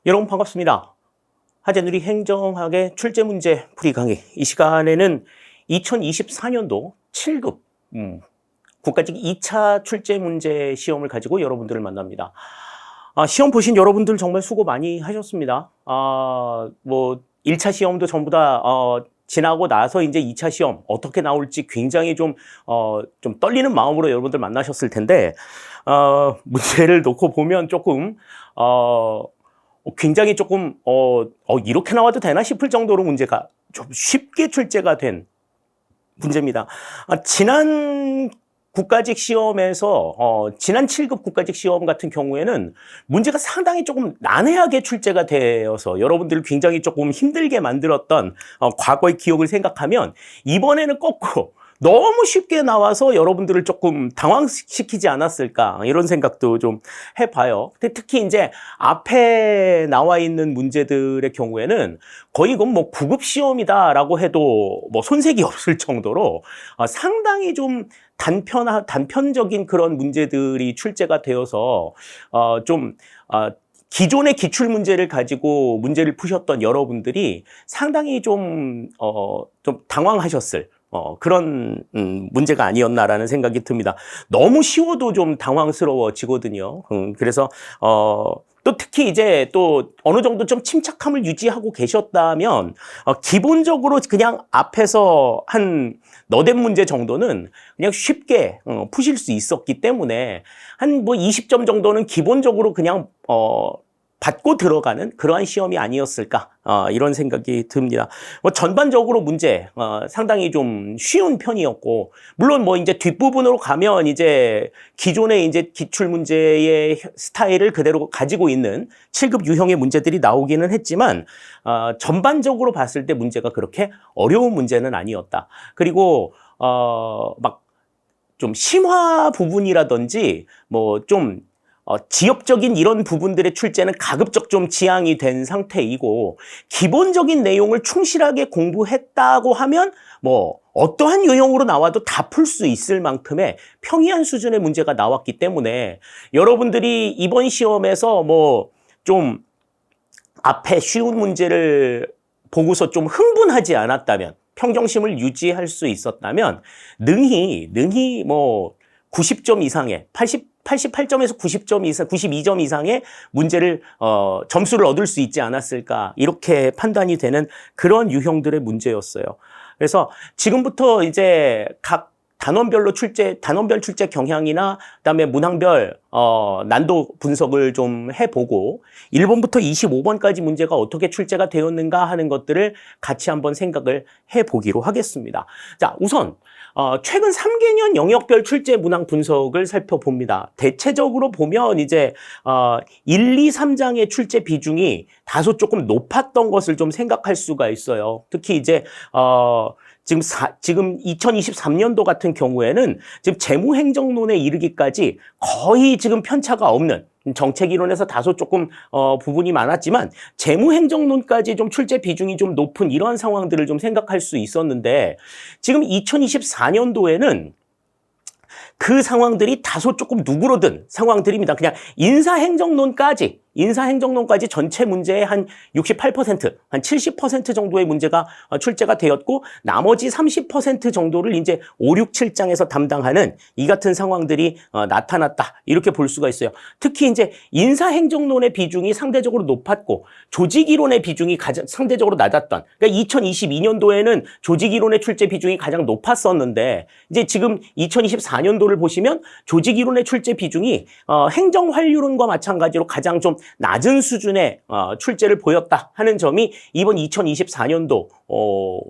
여러분 반갑습니다. 하재누리 행정학의 출제문제 풀이 강의. 이 시간에는 2024년도 7급 국가직 2차 출제문제 시험을 가지고 여러분들을 만납니다. 시험 보신 여러분들 정말 수고 많이 하셨습니다. 1차 시험도 전부 다 지나고 나서 이제 2차 시험 어떻게 나올지 굉장히 좀 떨리는 마음으로 여러분들 만나셨을 텐데, 문제를 놓고 보면 조금, 굉장히 조금 이렇게 나와도 되나 싶을 정도로 문제가 좀 쉽게 출제가 된 문제입니다. 지난 국가직 시험에서 지난 7급 국가직 시험 같은 경우에는 문제가 상당히 조금 난해하게 출제가 되어서 여러분들을 굉장히 조금 힘들게 만들었던 과거의 기억을 생각하면 이번에는 거꾸로 너무 쉽게 나와서 여러분들을 조금 당황시키지 않았을까, 이런 생각도 좀 해봐요. 근데 특히 이제 앞에 나와 있는 문제들의 경우에는 거의 이건 뭐 9급 시험이다라고 해도 뭐 손색이 없을 정도로 상당히 좀 단편적인 그런 문제들이 출제가 되어서 기존의 기출 문제를 가지고 문제를 푸셨던 여러분들이 상당히 좀 당황하셨을 그런 문제가 아니었나라는 생각이 듭니다. 너무 쉬워도 좀 당황스러워지거든요. 그래서 또 특히 이제 또 어느 정도 좀 침착함을 유지하고 계셨다면 기본적으로 그냥 앞에서 한 너댓 문제 정도는 그냥 쉽게 푸실 수 있었기 때문에 한 뭐 20점 정도는 기본적으로 그냥 받고 들어가는 그러한 시험이 아니었을까, 이런 생각이 듭니다. 뭐 전반적으로 문제 상당히 좀 쉬운 편이었고, 물론 뭐 이제 뒷부분으로 가면 이제 기존의 이제 기출 문제의 스타일을 그대로 가지고 있는 7급 유형의 문제들이 나오기는 했지만, 전반적으로 봤을 때 문제가 그렇게 어려운 문제는 아니었다. 그리고 막 좀 심화 부분이라든지 지역적인 이런 부분들의 출제는 가급적 좀 지양이 된 상태이고, 기본적인 내용을 충실하게 공부했다고 하면 뭐 어떠한 유형으로 나와도 다 풀 수 있을 만큼의 평이한 수준의 문제가 나왔기 때문에 여러분들이 이번 시험에서 뭐 좀 앞에 쉬운 문제를 보고서 좀 흥분하지 않았다면, 평정심을 유지할 수 있었다면 능히 뭐 90점 이상의 88점에서 90점 이상, 92점 이상의 문제를 점수를 얻을 수 있지 않았을까, 이렇게 판단이 되는 그런 유형들의 문제였어요. 그래서 지금부터 이제 각 단원별 출제 경향이나 그다음에 문항별 난도 분석을 좀 해보고 1번부터 25번까지 문제가 어떻게 출제가 되었는가 하는 것들을 같이 한번 생각을 해보기로 하겠습니다. 자, 우선 최근 3개년 영역별 출제 문항 분석을 살펴봅니다. 대체적으로 보면 이제 1, 2, 3장의 출제 비중이 다소 조금 높았던 것을 좀 생각할 수가 있어요. 특히 이제 지금 2023년도 같은 경우에는 지금 재무행정론에 이르기까지 거의 지금 편차가 없는, 정책이론에서 다소 조금 부분이 많았지만 재무행정론까지 좀 출제 비중이 좀 높은 이러한 상황들을 좀 생각할 수 있었는데, 지금 2024년도에는 그 상황들이 다소 조금 누그러든 상황들입니다. 그냥 인사행정론까지 전체 문제의 한 68%, 한 70% 정도의 문제가 출제가 되었고, 나머지 30% 정도를 이제 5, 6, 7장에서 담당하는 이 같은 상황들이 나타났다, 이렇게 볼 수가 있어요. 특히 이제 인사행정론의 비중이 상대적으로 높았고 조직이론의 비중이 상대적으로 낮았던, 그러니까 2022년도에는 조직이론의 출제 비중이 가장 높았었는데, 이제 지금 2024년도를 보시면 조직이론의 출제 비중이 행정환류론과 마찬가지로 가장 좀 낮은 수준의 출제를 보였다 하는 점이 이번 2024년도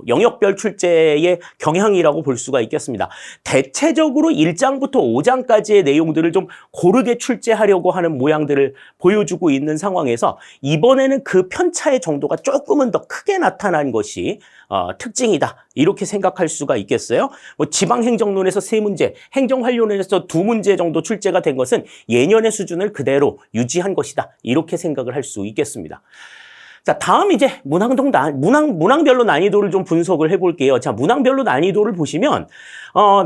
영역별 출제의 경향이라고 볼 수가 있겠습니다. 대체적으로 1장부터 5장까지의 내용들을 좀 고르게 출제하려고 하는 모양들을 보여주고 있는 상황에서 이번에는 그 편차의 정도가 조금은 더 크게 나타난 것이 특징이다, 이렇게 생각할 수가 있겠어요. 뭐 지방행정론에서 3문제, 행정환류론에서 2문제 정도 출제가 된 것은 예년의 수준을 그대로 유지한 것이다, 이렇게 생각을 할 수 있겠습니다. 자, 다음 이제 문항별로 난이도를 좀 분석을 해볼게요. 자, 문항별로 난이도를 보시면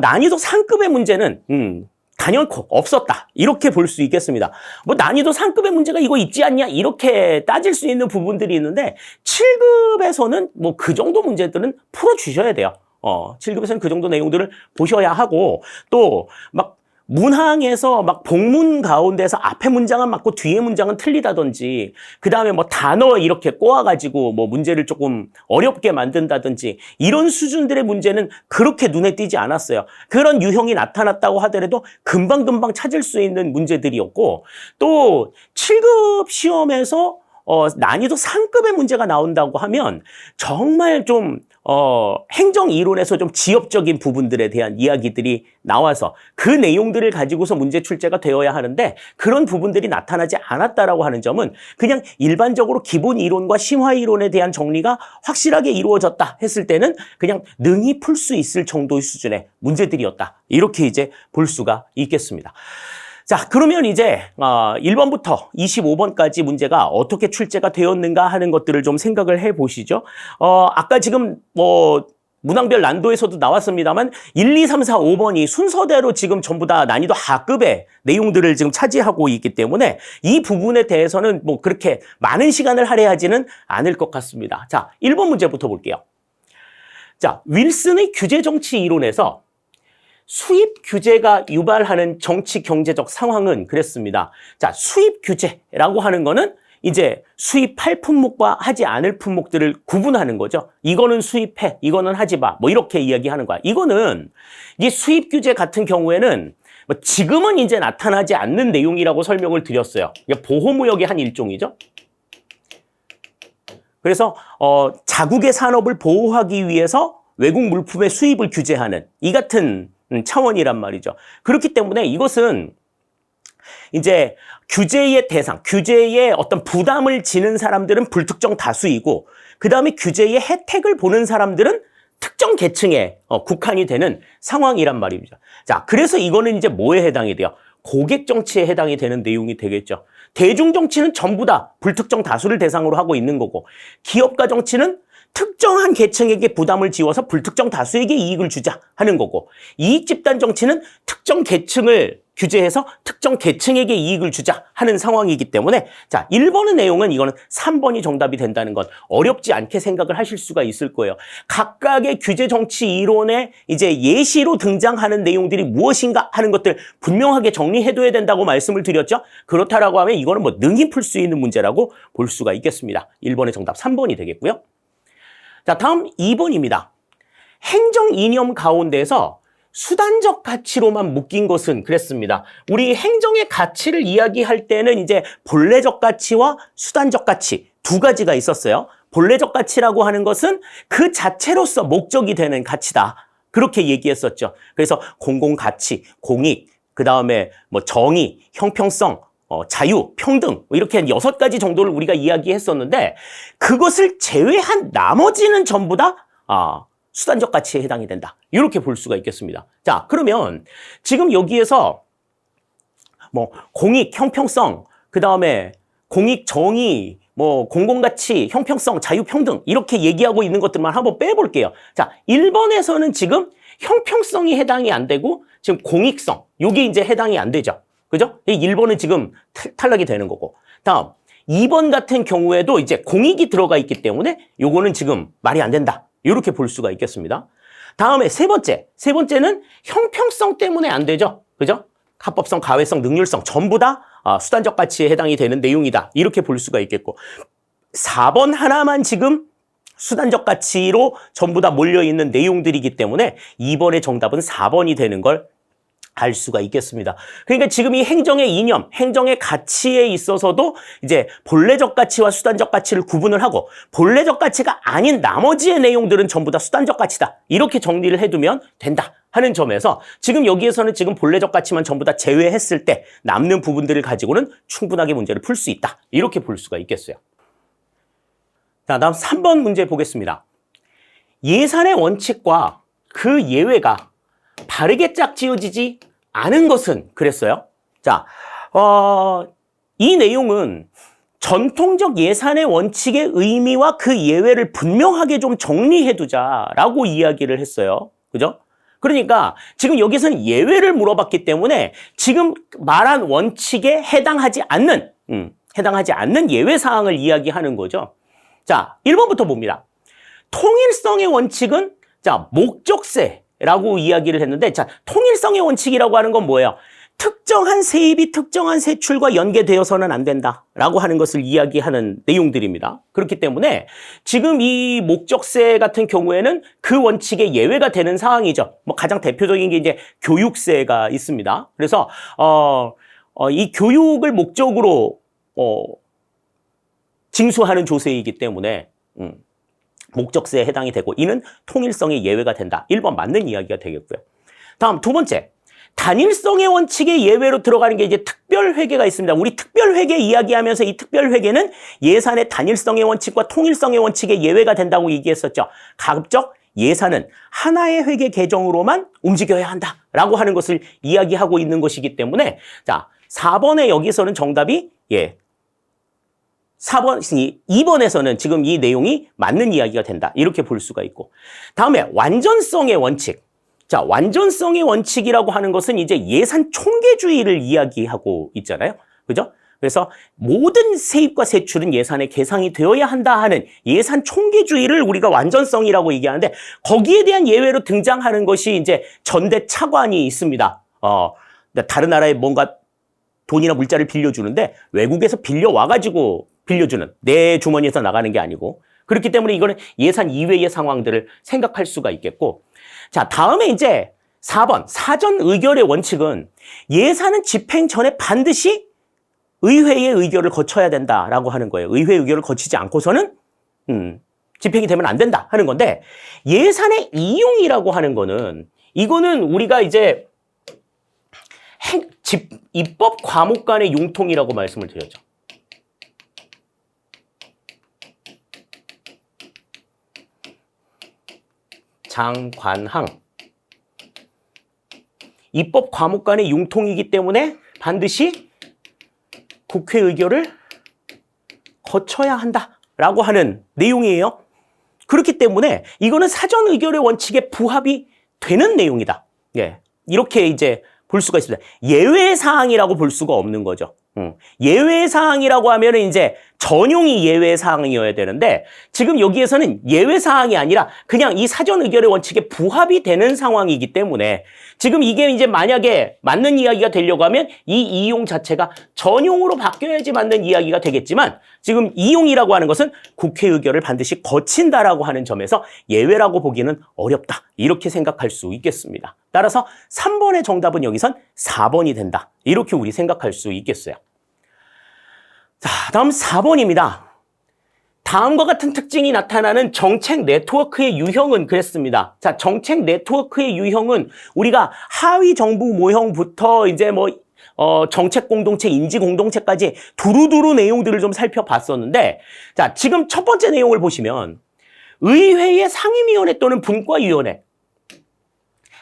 난이도 상급의 문제는 단연코 없었다. 이렇게 볼 수 있겠습니다. 뭐 난이도 상급의 문제가 이거 있지 않냐? 이렇게 따질 수 있는 부분들이 있는데 7급에서는 뭐 그 정도 문제들은 풀어주셔야 돼요. 7급에서는 그 정도 내용들을 보셔야 하고 또 막 문항에서 막 복문 가운데서 앞에 문장은 맞고 뒤에 문장은 틀리다든지 그 다음에 뭐 단어 이렇게 꼬아가지고 뭐 문제를 조금 어렵게 만든다든지 이런 수준들의 문제는 그렇게 눈에 띄지 않았어요. 그런 유형이 나타났다고 하더라도 금방금방 찾을 수 있는 문제들이었고 또 7급 시험에서 난이도 상급의 문제가 나온다고 하면 정말 좀 행정 이론에서 좀 지엽적인 부분들에 대한 이야기들이 나와서 그 내용들을 가지고서 문제 출제가 되어야 하는데 그런 부분들이 나타나지 않았다라고 하는 점은 그냥 일반적으로 기본 이론과 심화 이론에 대한 정리가 확실하게 이루어졌다 했을 때는 그냥 능히 풀 수 있을 정도의 수준의 문제들이었다. 이렇게 이제 볼 수가 있겠습니다. 자, 그러면 이제 1번부터 25번까지 문제가 어떻게 출제가 되었는가 하는 것들을 좀 생각을 해 보시죠. 아까 지금 뭐 문항별 난도에서도 나왔습니다만 1, 2, 3, 4, 5번이 순서대로 지금 전부 다 난이도 하급의 내용들을 지금 차지하고 있기 때문에 이 부분에 대해서는 뭐 그렇게 많은 시간을 할애하지는 않을 것 같습니다. 자, 1번 문제부터 볼게요. 자, 윌슨의 규제 정치 이론에서 수입 규제가 유발하는 정치 경제적 상황은 그랬습니다. 자, 수입 규제라고 하는 거는 이제 수입할 품목과 하지 않을 품목들을 구분하는 거죠. 이거는 수입해, 이거는 하지 마. 뭐 이렇게 이야기하는 거야. 이거는 이 수입 규제 같은 경우에는 뭐 지금은 이제 나타나지 않는 내용이라고 설명을 드렸어요. 이게 보호무역의 한 일종이죠. 그래서 자국의 산업을 보호하기 위해서 외국 물품의 수입을 규제하는 이 같은 차원이란 말이죠. 그렇기 때문에 이것은 이제 규제의 대상, 규제의 어떤 부담을 지는 사람들은 불특정 다수이고 그 다음에 규제의 혜택을 보는 사람들은 특정 계층에 국한이 되는 상황이란 말이죠. 자, 그래서 이거는 이제 뭐에 해당이 돼요? 고객 정치에 해당이 되는 내용이 되겠죠. 대중 정치는 전부 다 불특정 다수를 대상으로 하고 있는 거고 기업가 정치는 특정한 계층에게 부담을 지워서 불특정 다수에게 이익을 주자 하는 거고 이익 집단 정치는 특정 계층을 규제해서 특정 계층에게 이익을 주자 하는 상황이기 때문에 자, 1번의 내용은 이거는 3번이 정답이 된다는 건 어렵지 않게 생각을 하실 수가 있을 거예요. 각각의 규제 정치 이론의 이제 예시로 등장하는 내용들이 무엇인가 하는 것들 분명하게 정리해둬야 된다고 말씀을 드렸죠. 그렇다라고 하면 이거는 뭐 능히 풀 수 있는 문제라고 볼 수가 있겠습니다. 1번의 정답 3번이 되겠고요. 자, 다음 2번입니다. 행정 이념 가운데서 수단적 가치로만 묶인 것은 그랬습니다. 우리 행정의 가치를 이야기할 때는 이제 본래적 가치와 수단적 가치 두 가지가 있었어요. 본래적 가치라고 하는 것은 그 자체로서 목적이 되는 가치다. 그렇게 얘기했었죠. 그래서 공공가치, 공익, 그 다음에 뭐 정의, 형평성, 자유, 평등 이렇게 한 6가지 정도를 우리가 이야기했었는데 그것을 제외한 나머지는 전부 다 수단적 가치에 해당이 된다. 이렇게 볼 수가 있겠습니다. 자, 그러면 지금 여기에서 뭐 공익, 형평성, 그 다음에 공익, 정의, 뭐 공공가치, 형평성, 자유, 평등 이렇게 얘기하고 있는 것들만 한번 빼볼게요. 자, 1번에서는 지금 형평성이 해당이 안 되고 지금 공익성, 이게 이제 해당이 안 되죠. 그죠? 1번은 지금 탈락이 되는 거고. 다음 2번 같은 경우에도 이제 공익이 들어가 있기 때문에 요거는 지금 말이 안 된다. 이렇게 볼 수가 있겠습니다. 다음에 세 번째는 형평성 때문에 안 되죠. 그죠? 합법성, 가외성, 능률성 전부 다 수단적 가치에 해당이 되는 내용이다. 이렇게 볼 수가 있겠고 4번 하나만 지금 수단적 가치로 전부 다 몰려있는 내용들이기 때문에 2번의 정답은 4번이 되는 걸 알 수가 있겠습니다. 그러니까 지금 이 행정의 이념, 행정의 가치에 있어서도 이제 본래적 가치와 수단적 가치를 구분을 하고 본래적 가치가 아닌 나머지의 내용들은 전부 다 수단적 가치다. 이렇게 정리를 해두면 된다 하는 점에서 지금 여기에서는 지금 본래적 가치만 전부 다 제외했을 때 남는 부분들을 가지고는 충분하게 문제를 풀 수 있다. 이렇게 볼 수가 있겠어요. 자, 다음 3번 문제 보겠습니다. 예산의 원칙과 그 예외가 바르게 짝지어지지 않은 것은 그랬어요. 자, 이 내용은 전통적 예산의 원칙의 의미와 그 예외를 분명하게 좀 정리해두자라고 이야기를 했어요. 그죠? 그러니까 지금 여기서는 예외를 물어봤기 때문에 지금 말한 원칙에 해당하지 않는 예외 사항을 이야기하는 거죠. 자, 1번부터 봅니다. 통일성의 원칙은 자, 목적세라고 이야기를 했는데 자, 통일성의 원칙이라고 하는 건 뭐예요? 특정한 세입이 특정한 세출과 연계되어서는 안 된다라고 하는 것을 이야기하는 내용들입니다. 그렇기 때문에 지금 이 목적세 같은 경우에는 그 원칙에 예외가 되는 상황이죠. 뭐 가장 대표적인 게 이제 교육세가 있습니다. 그래서 이 교육을 목적으로 징수하는 조세이기 때문에 목적세에 해당이 되고 이는 통일성의 예외가 된다. 1번 맞는 이야기가 되겠고요. 다음 두 번째. 단일성의 원칙에 예외로 들어가는 게 이제 특별회계가 있습니다. 우리 특별회계 이야기하면서 이 특별회계는 예산의 단일성의 원칙과 통일성의 원칙에 예외가 된다고 얘기했었죠. 가급적 예산은 하나의 회계 개정으로만 움직여야 한다라고 하는 것을 이야기하고 있는 것이기 때문에 자, 4번에 여기서는 정답이 2번에서는 지금 이 내용이 맞는 이야기가 된다. 이렇게 볼 수가 있고. 다음에 완전성의 원칙. 자, 완전성의 원칙이라고 하는 것은 이제 예산 총계주의를 이야기하고 있잖아요. 그죠? 그래서 모든 세입과 세출은 예산에 계상이 되어야 한다 하는 예산 총계주의를 우리가 완전성이라고 얘기하는데 거기에 대한 예외로 등장하는 것이 이제 전대 차관이 있습니다. 다른 나라에 뭔가 돈이나 물자를 빌려주는데 외국에서 빌려와가지고 빌려주는 내 주머니에서 나가는 게 아니고 그렇기 때문에 이거는 예산 이외의 상황들을 생각할 수가 있겠고 자, 다음에 이제 4번 사전 의결의 원칙은 예산은 집행 전에 반드시 의회의 의결을 거쳐야 된다라고 하는 거예요. 의회 의결을 거치지 않고서는 집행이 되면 안 된다 하는 건데 예산의 이용이라고 하는 거는 이거는 우리가 이제 입법 과목 간의 융통이라고 말씀을 드렸죠. 장관항. 입법 과목 간의 융통이기 때문에 반드시 국회 의결을 거쳐야 한다라고 하는 내용이에요. 그렇기 때문에 이거는 사전 의결의 원칙에 부합이 되는 내용이다. 예. 이렇게 이제 볼 수가 있습니다. 예외 사항이라고 볼 수가 없는 거죠. 예외 사항이라고 하면은 이제 전용이 예외 사항이어야 되는데 지금 여기에서는 예외 사항이 아니라 그냥 이 사전 의결의 원칙에 부합이 되는 상황이기 때문에 지금 이게 이제 만약에 맞는 이야기가 되려고 하면 이 이용 자체가 전용으로 바뀌어야지 맞는 이야기가 되겠지만 지금 이용이라고 하는 것은 국회 의결을 반드시 거친다라고 하는 점에서 예외라고 보기는 어렵다. 이렇게 생각할 수 있겠습니다. 따라서 3번의 정답은 여기선 4번이 된다. 이렇게 우리 생각할 수 있겠어요. 자, 다음 4번입니다. 다음과 같은 특징이 나타나는 정책 네트워크의 유형은 그랬습니다. 자, 정책 네트워크의 유형은 우리가 하위 정부 모형부터 이제 정책 공동체, 인지 공동체까지 두루두루 내용들을 좀 살펴봤었는데, 자, 지금 첫 번째 내용을 보시면 의회의 상임위원회 또는 분과위원회,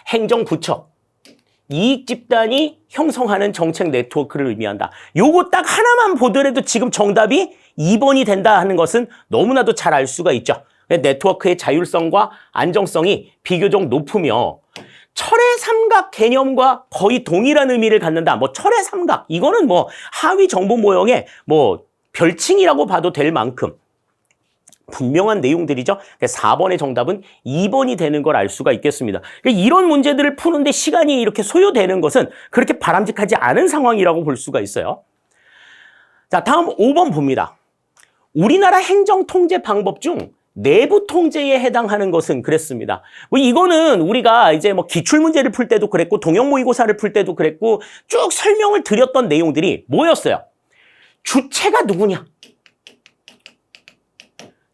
행정부처, 이익집단이 형성하는 정책 네트워크를 의미한다. 요거 딱 하나만 보더라도 지금 정답이 2번이 된다 하는 것은 너무나도 잘 알 수가 있죠. 네트워크의 자율성과 안정성이 비교적 높으며 철의 삼각 개념과 거의 동일한 의미를 갖는다. 철의 삼각, 이거는 하위 정보 모형의 별칭이라고 봐도 될 만큼 분명한 내용들이죠. 4번의 정답은 2번이 되는 걸 알 수가 있겠습니다. 이런 문제들을 푸는데 시간이 이렇게 소요되는 것은 그렇게 바람직하지 않은 상황이라고 볼 수가 있어요. 자, 다음 5번 봅니다. 우리나라 행정 통제 방법 중 내부 통제에 해당하는 것은 그랬습니다. 이거는 우리가 이제 기출 문제를 풀 때도 그랬고 동형 모의고사를 풀 때도 그랬고 쭉 설명을 드렸던 내용들이 뭐였어요? 주체가 누구냐?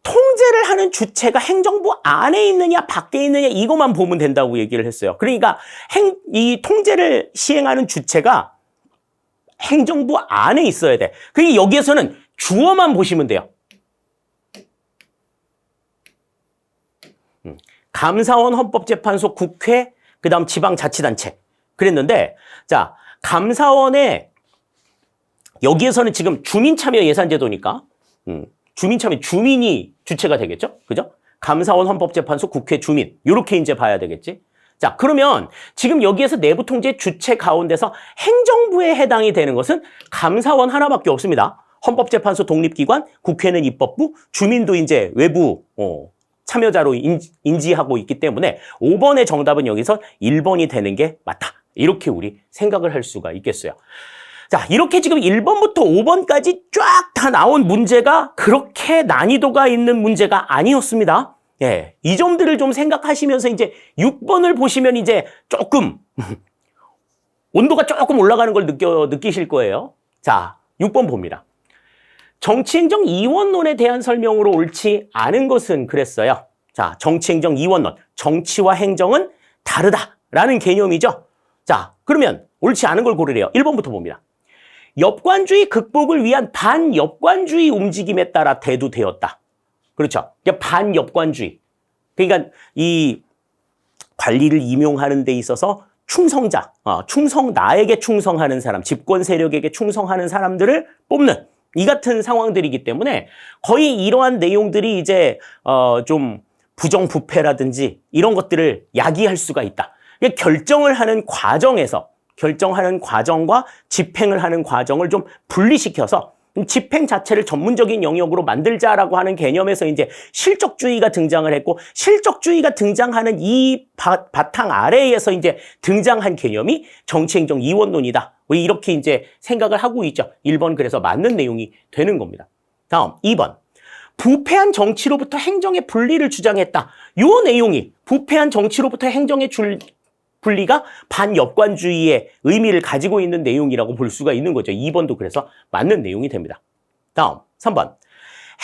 통제를 하는 주체가 행정부 안에 있느냐 밖에 있느냐 이것만 보면 된다고 얘기를 했어요. 그러니까 이 통제를 시행하는 주체가 행정부 안에 있어야 돼. 그러니까 여기에서는 주어만 보시면 돼요. 감사원, 헌법재판소, 국회, 그다음 지방자치단체 그랬는데 자, 감사원에 여기에서는 지금 주민참여 예산제도니까 주민참여, 주민이 주체가 되겠죠? 그죠? 감사원, 헌법재판소, 국회, 주민. 요렇게 이제 봐야 되겠지? 자, 그러면 지금 여기에서 내부 통제 주체 가운데서 행정부에 해당이 되는 것은 감사원 하나밖에 없습니다. 헌법재판소 독립기관, 국회는 입법부, 주민도 이제 외부 참여자로 인지하고 있기 때문에 5번의 정답은 여기서 1번이 되는 게 맞다. 이렇게 우리 생각을 할 수가 있겠어요. 자, 이렇게 지금 1번부터 5번까지 쫙 다 나온 문제가 그렇게 난이도가 있는 문제가 아니었습니다. 예, 이 점들을 좀 생각하시면서 이제 6번을 보시면 이제 조금 온도가 조금 올라가는 걸 느끼실 거예요. 자, 6번 봅니다. 정치행정 이원론에 대한 설명으로 옳지 않은 것은 그랬어요. 자, 정치행정 이원론. 정치와 행정은 다르다라는 개념이죠. 자, 그러면 옳지 않은 걸 고르래요. 1번부터 봅니다. 엽관주의 극복을 위한 반엽관주의 움직임에 따라 대두되었다. 그렇죠. 반엽관주의. 그러니까 이 관리를 임용하는 데 있어서 충성자, 나에게 충성하는 사람, 집권 세력에게 충성하는 사람들을 뽑는 이 같은 상황들이기 때문에 거의 이러한 내용들이 이제 좀 부정부패라든지 이런 것들을 야기할 수가 있다. 결정을 하는 과정에서 결정하는 과정과 집행을 하는 과정을 좀 분리시켜서 집행 자체를 전문적인 영역으로 만들자라고 하는 개념에서 이제 실적주의가 등장을 했고, 실적주의가 등장하는 이 바탕 아래에서 이제 등장한 개념이 정치행정 이원론이다. 이렇게 이제 생각을 하고 있죠. 1번 그래서 맞는 내용이 되는 겁니다. 다음 2번. 부패한 정치로부터 행정의 분리를 주장했다. 요 내용이 부패한 정치로부터 행정의 분리가 반엽관주의의 의미를 가지고 있는 내용이라고 볼 수가 있는 거죠. 2번도 그래서 맞는 내용이 됩니다. 다음 3번.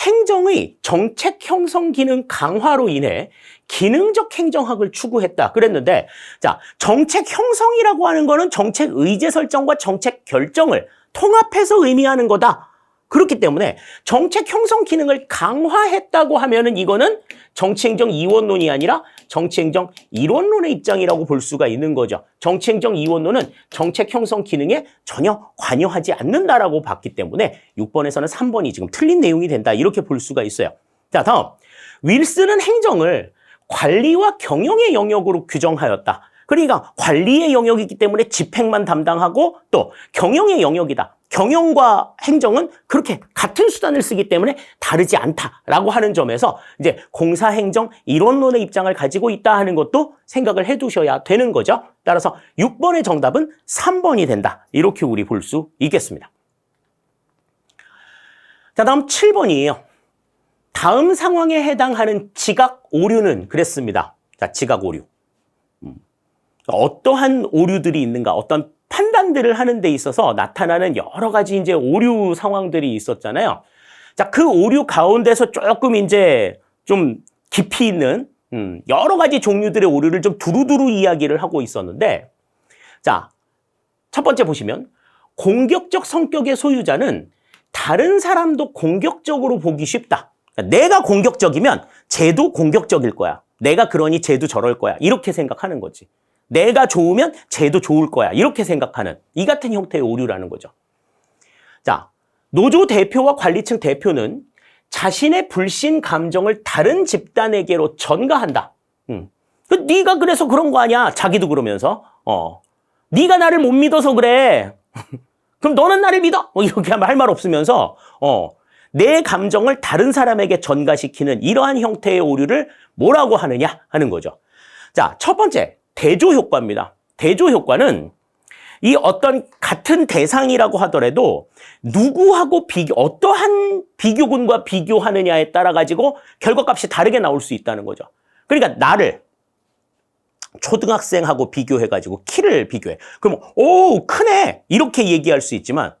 행정의 정책 형성 기능 강화로 인해 기능적 행정학을 추구했다. 그랬는데, 자, 정책 형성이라고 하는 거는 정책 의제 설정과 정책 결정을 통합해서 의미하는 거다. 그렇기 때문에 정책 형성 기능을 강화했다고 하면은 이거는 정치행정 이원론이 아니라 정치행정 이론론의 입장이라고 볼 수가 있는 거죠. 정치행정 이원론은 정책 형성 기능에 전혀 관여하지 않는다라고 봤기 때문에 6번에서는 3번이 지금 틀린 내용이 된다. 이렇게 볼 수가 있어요. 자, 다음. 윌슨은 행정을 관리와 경영의 영역으로 규정하였다. 그러니까 관리의 영역이기 때문에 집행만 담당하고 또 경영의 영역이다. 경영과 행정은 그렇게 같은 수단을 쓰기 때문에 다르지 않다라고 하는 점에서 이제 공사행정 이론론의 입장을 가지고 있다 하는 것도 생각을 해두셔야 되는 거죠. 따라서 6번의 정답은 3번이 된다. 이렇게 우리 볼 수 있겠습니다. 자, 다음 7번이에요. 다음 상황에 해당하는 지각 오류는 그랬습니다. 자, 지각 오류. 어떠한 오류들이 있는가, 어떤 판단들을 하는 데 있어서 나타나는 여러 가지 이제 오류 상황들이 있었잖아요. 자, 그 오류 가운데서 조금 이제 좀 깊이 있는 여러 가지 종류들의 오류를 좀 두루두루 이야기를 하고 있었는데, 자, 첫 번째 보시면 공격적 성격의 소유자는 다른 사람도 공격적으로 보기 쉽다. 그러니까 내가 공격적이면 쟤도 공격적일 거야. 내가 그러니 쟤도 저럴 거야. 이렇게 생각하는 거지. 내가 좋으면 쟤도 좋을 거야. 이렇게 생각하는 이 같은 형태의 오류라는 거죠. 자, 노조 대표와 관리층 대표는 자신의 불신 감정을 다른 집단에게로 전가한다. 네가 그래서 그런 거 아니야. 자기도 그러면서. 네가 나를 못 믿어서 그래. 그럼 너는 나를 믿어? 이렇게 하면 할 말 없으면서 내 감정을 다른 사람에게 전가시키는 이러한 형태의 오류를 뭐라고 하느냐 하는 거죠. 자, 첫 번째. 대조 효과입니다. 대조 효과는 이 어떤 같은 대상이라고 하더라도 누구하고 어떠한 비교군과 비교하느냐에 따라 가지고 결과값이 다르게 나올 수 있다는 거죠. 그러니까 나를 초등학생하고 비교해가지고 키를 비교해. 그러면 오 크네 이렇게 얘기할 수 있지만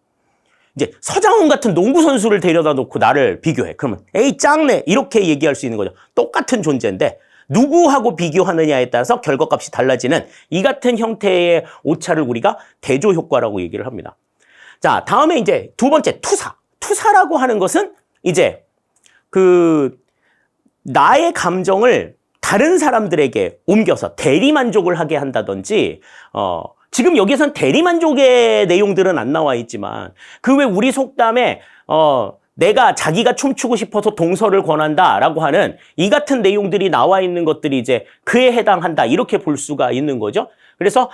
이제 서장훈 같은 농구 선수를 데려다 놓고 나를 비교해. 그러면 에이 짱네 이렇게 얘기할 수 있는 거죠. 똑같은 존재인데 누구하고 비교하느냐에 따라서 결과값이 달라지는 이 같은 형태의 오차를 우리가 대조 효과라고 얘기를 합니다. 자, 다음에 이제 두 번째 투사. 투사라고 하는 것은 이제 나의 감정을 다른 사람들에게 옮겨서 대리만족을 하게 한다든지, 지금 여기선 대리만족의 내용들은 안 나와 있지만 그 외 우리 속담에 내가 자기가 춤추고 싶어서 동서를 권한다라고 하는 이 같은 내용들이 나와 있는 것들이 이제 그에 해당한다 이렇게 볼 수가 있는 거죠. 그래서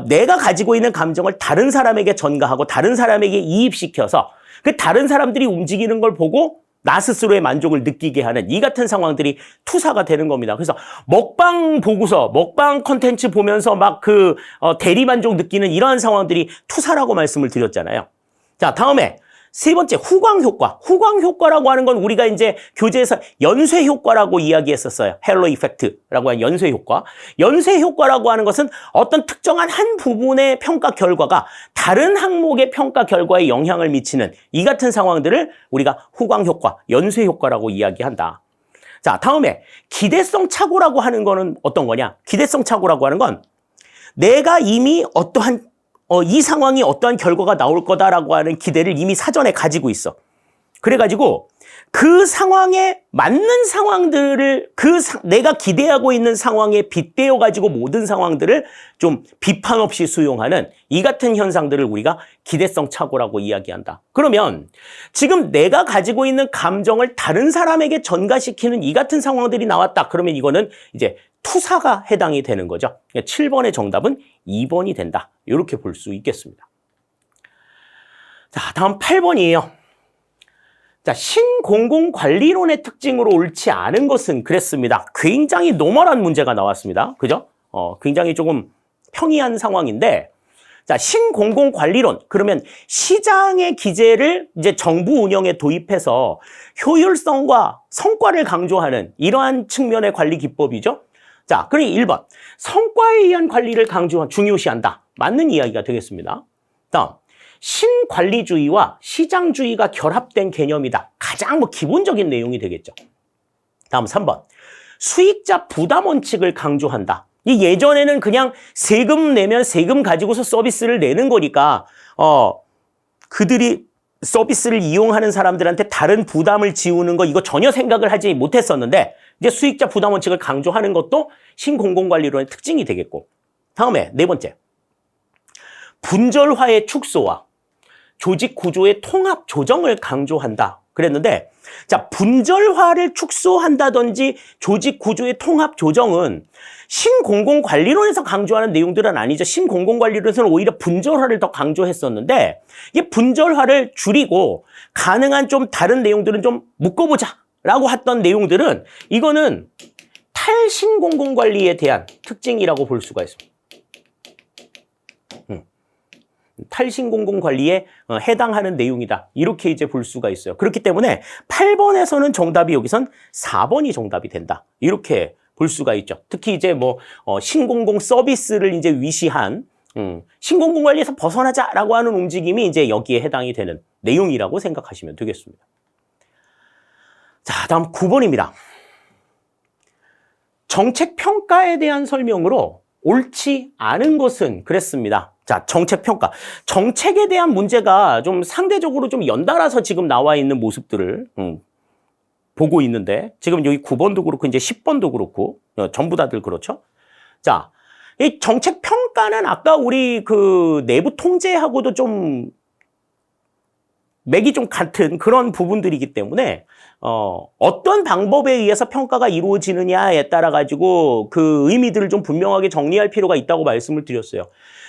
내가 가지고 있는 감정을 다른 사람에게 전가하고 다른 사람에게 이입시켜서 그 다른 사람들이 움직이는 걸 보고 나 스스로의 만족을 느끼게 하는 이 같은 상황들이 투사가 되는 겁니다. 그래서 먹방 보고서 먹방 컨텐츠 보면서 막 대리만족 느끼는 이러한 상황들이 투사라고 말씀을 드렸잖아요. 자, 다음에 세 번째, 후광 효과. 후광 효과라고 하는 건 우리가 이제 교재에서 연쇄 효과라고 이야기했었어요. 헬로 이펙트라고 하는 연쇄 효과. 연쇄 효과라고 하는 것은 어떤 특정한 한 부분의 평가 결과가 다른 항목의 평가 결과에 영향을 미치는 이 같은 상황들을 우리가 후광 효과, 연쇄 효과라고 이야기한다. 자, 다음에 기대성 착오라고 하는 거는 어떤 거냐? 기대성 착오라고 하는 건 내가 이미 어떠한 이 상황이 어떠한 결과가 나올 거다라고 하는 기대를 이미 사전에 가지고 있어. 그래가지고 그 상황에 맞는 상황들을 내가 기대하고 있는 상황에 빗대어 가지고 모든 상황들을 좀 비판 없이 수용하는 이 같은 현상들을 우리가 기대성 착오라고 이야기한다. 그러면 지금 내가 가지고 있는 감정을 다른 사람에게 전가시키는 이 같은 상황들이 나왔다. 그러면 이거는 이제 투사가 해당이 되는 거죠. 7번의 정답은 2번이 된다. 이렇게 볼 수 있겠습니다. 자, 다음 8번이에요. 자, 신공공관리론의 특징으로 옳지 않은 것은 그랬습니다. 굉장히 노멀한 문제가 나왔습니다. 그죠? 굉장히 조금 평이한 상황인데, 자, 신공공관리론. 그러면 시장의 기제를 이제 정부 운영에 도입해서 효율성과 성과를 강조하는 이러한 측면의 관리 기법이죠. 자, 그러니 1번. 성과에 의한 관리를 중요시한다. 맞는 이야기가 되겠습니다. 다음. 신관리주의와 시장주의가 결합된 개념이다. 가장 기본적인 내용이 되겠죠. 다음 3번. 수익자 부담 원칙을 강조한다. 이 예전에는 그냥 세금 내면 세금 가지고서 서비스를 내는 거니까 그들이 서비스를 이용하는 사람들한테 다른 부담을 지우는 거 이거 전혀 생각을 하지 못했었는데 이제 수익자 부담 원칙을 강조하는 것도 신공공관리론의 특징이 되겠고. 다음에 네 번째. 분절화의 축소와 조직 구조의 통합 조정을 강조한다. 그랬는데 자, 분절화를 축소한다든지 조직 구조의 통합 조정은 신공공관리론에서 강조하는 내용들은 아니죠. 신공공관리론에서는 오히려 분절화를 더 강조했었는데 이 분절화를 줄이고 가능한 좀 다른 내용들은 좀 묶어보자 라고 했던 내용들은 이거는 탈신공공관리에 대한 특징이라고 볼 수가 있습니다. 탈신공공관리에 해당하는 내용이다. 이렇게 이제 볼 수가 있어요. 그렇기 때문에 8번에서는 정답이 여기선 4번이 정답이 된다. 이렇게 볼 수가 있죠. 특히 이제 신공공 서비스를 이제 위시한 신공공관리에서 벗어나자라고 하는 움직임이 이제 여기에 해당이 되는 내용이라고 생각하시면 되겠습니다. 자, 다음 9번입니다. 정책 평가에 대한 설명으로 옳지 않은 것은 그랬습니다. 자, 정책 평가. 정책에 대한 문제가 좀 상대적으로 좀 연달아서 지금 나와 있는 모습들을 보고 있는데 지금 여기 9번도 그렇고 이제 10번도 그렇고 전부 다들 그렇죠. 자, 이 정책 평가는 아까 우리 내부 통제하고도 좀 맥이 좀 같은 그런 부분들이기 때문에 어떤 방법에 의해서 평가가 이루어지느냐에 따라 가지고 그 의미들을 좀 분명하게 정리할 필요가 있다고 말씀을 드렸어요.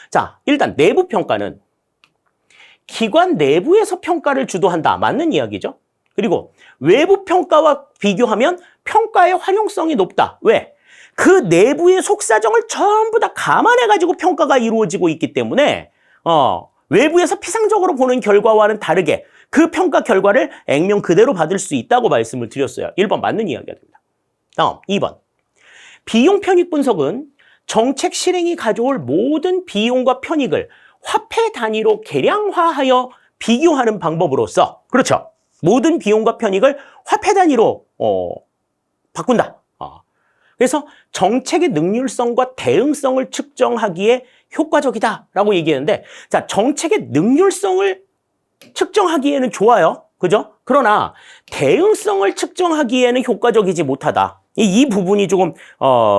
자, 일단 내부 평가는 기관 내부에서 평가를 주도한다. 맞는 이야기죠. 그리고 외부 평가와 비교하면 평가의 활용성이 높다. 왜? 그 내부의 속사정을 전부 다 감안해 가지고 평가가 이루어지고 있기 때문에 외부에서 피상적으로 보는 결과와는 다르게 그 평가 결과를 액면 그대로 받을 수 있다고 말씀을 드렸어요. 1번 맞는 이야기가 됩니다. 다음 2번. 비용 편익 분석은 정책 실행이 가져올 모든 비용과 편익을 화폐 단위로 계량화하여 비교하는 방법으로서 그렇죠. 모든 비용과 편익을 화폐 단위로 바꾼다. 그래서 정책의 능률성과 대응성을 측정하기에 효과적이다라고 얘기했는데 자, 정책의 능률성을 측정하기에는 좋아요. 그죠? 그러나 대응성을 측정하기에는 효과적이지 못하다. 이 부분이 조금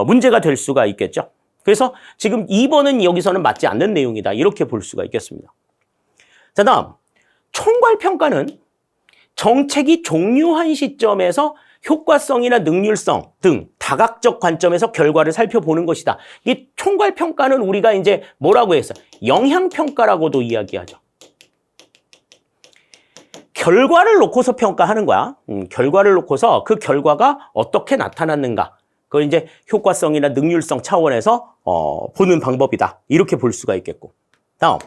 문제가 될 수가 있겠죠. 그래서 지금 2번은 여기서는 맞지 않는 내용이다. 이렇게 볼 수가 있겠습니다. 자, 다음 총괄평가는 정책이 종료한 시점에서 효과성이나 능률성 등 다각적 관점에서 결과를 살펴보는 것이다. 이 총괄평가는 우리가 이제 뭐라고 했어요? 영향평가라고도 이야기하죠. 결과를 놓고서 평가하는 거야. 결과를 놓고서 그 결과가 어떻게 나타났는가. 그걸 이제 효과성이나 능률성 차원에서 보는 방법이다. 이렇게 볼 수가 있겠고. 다음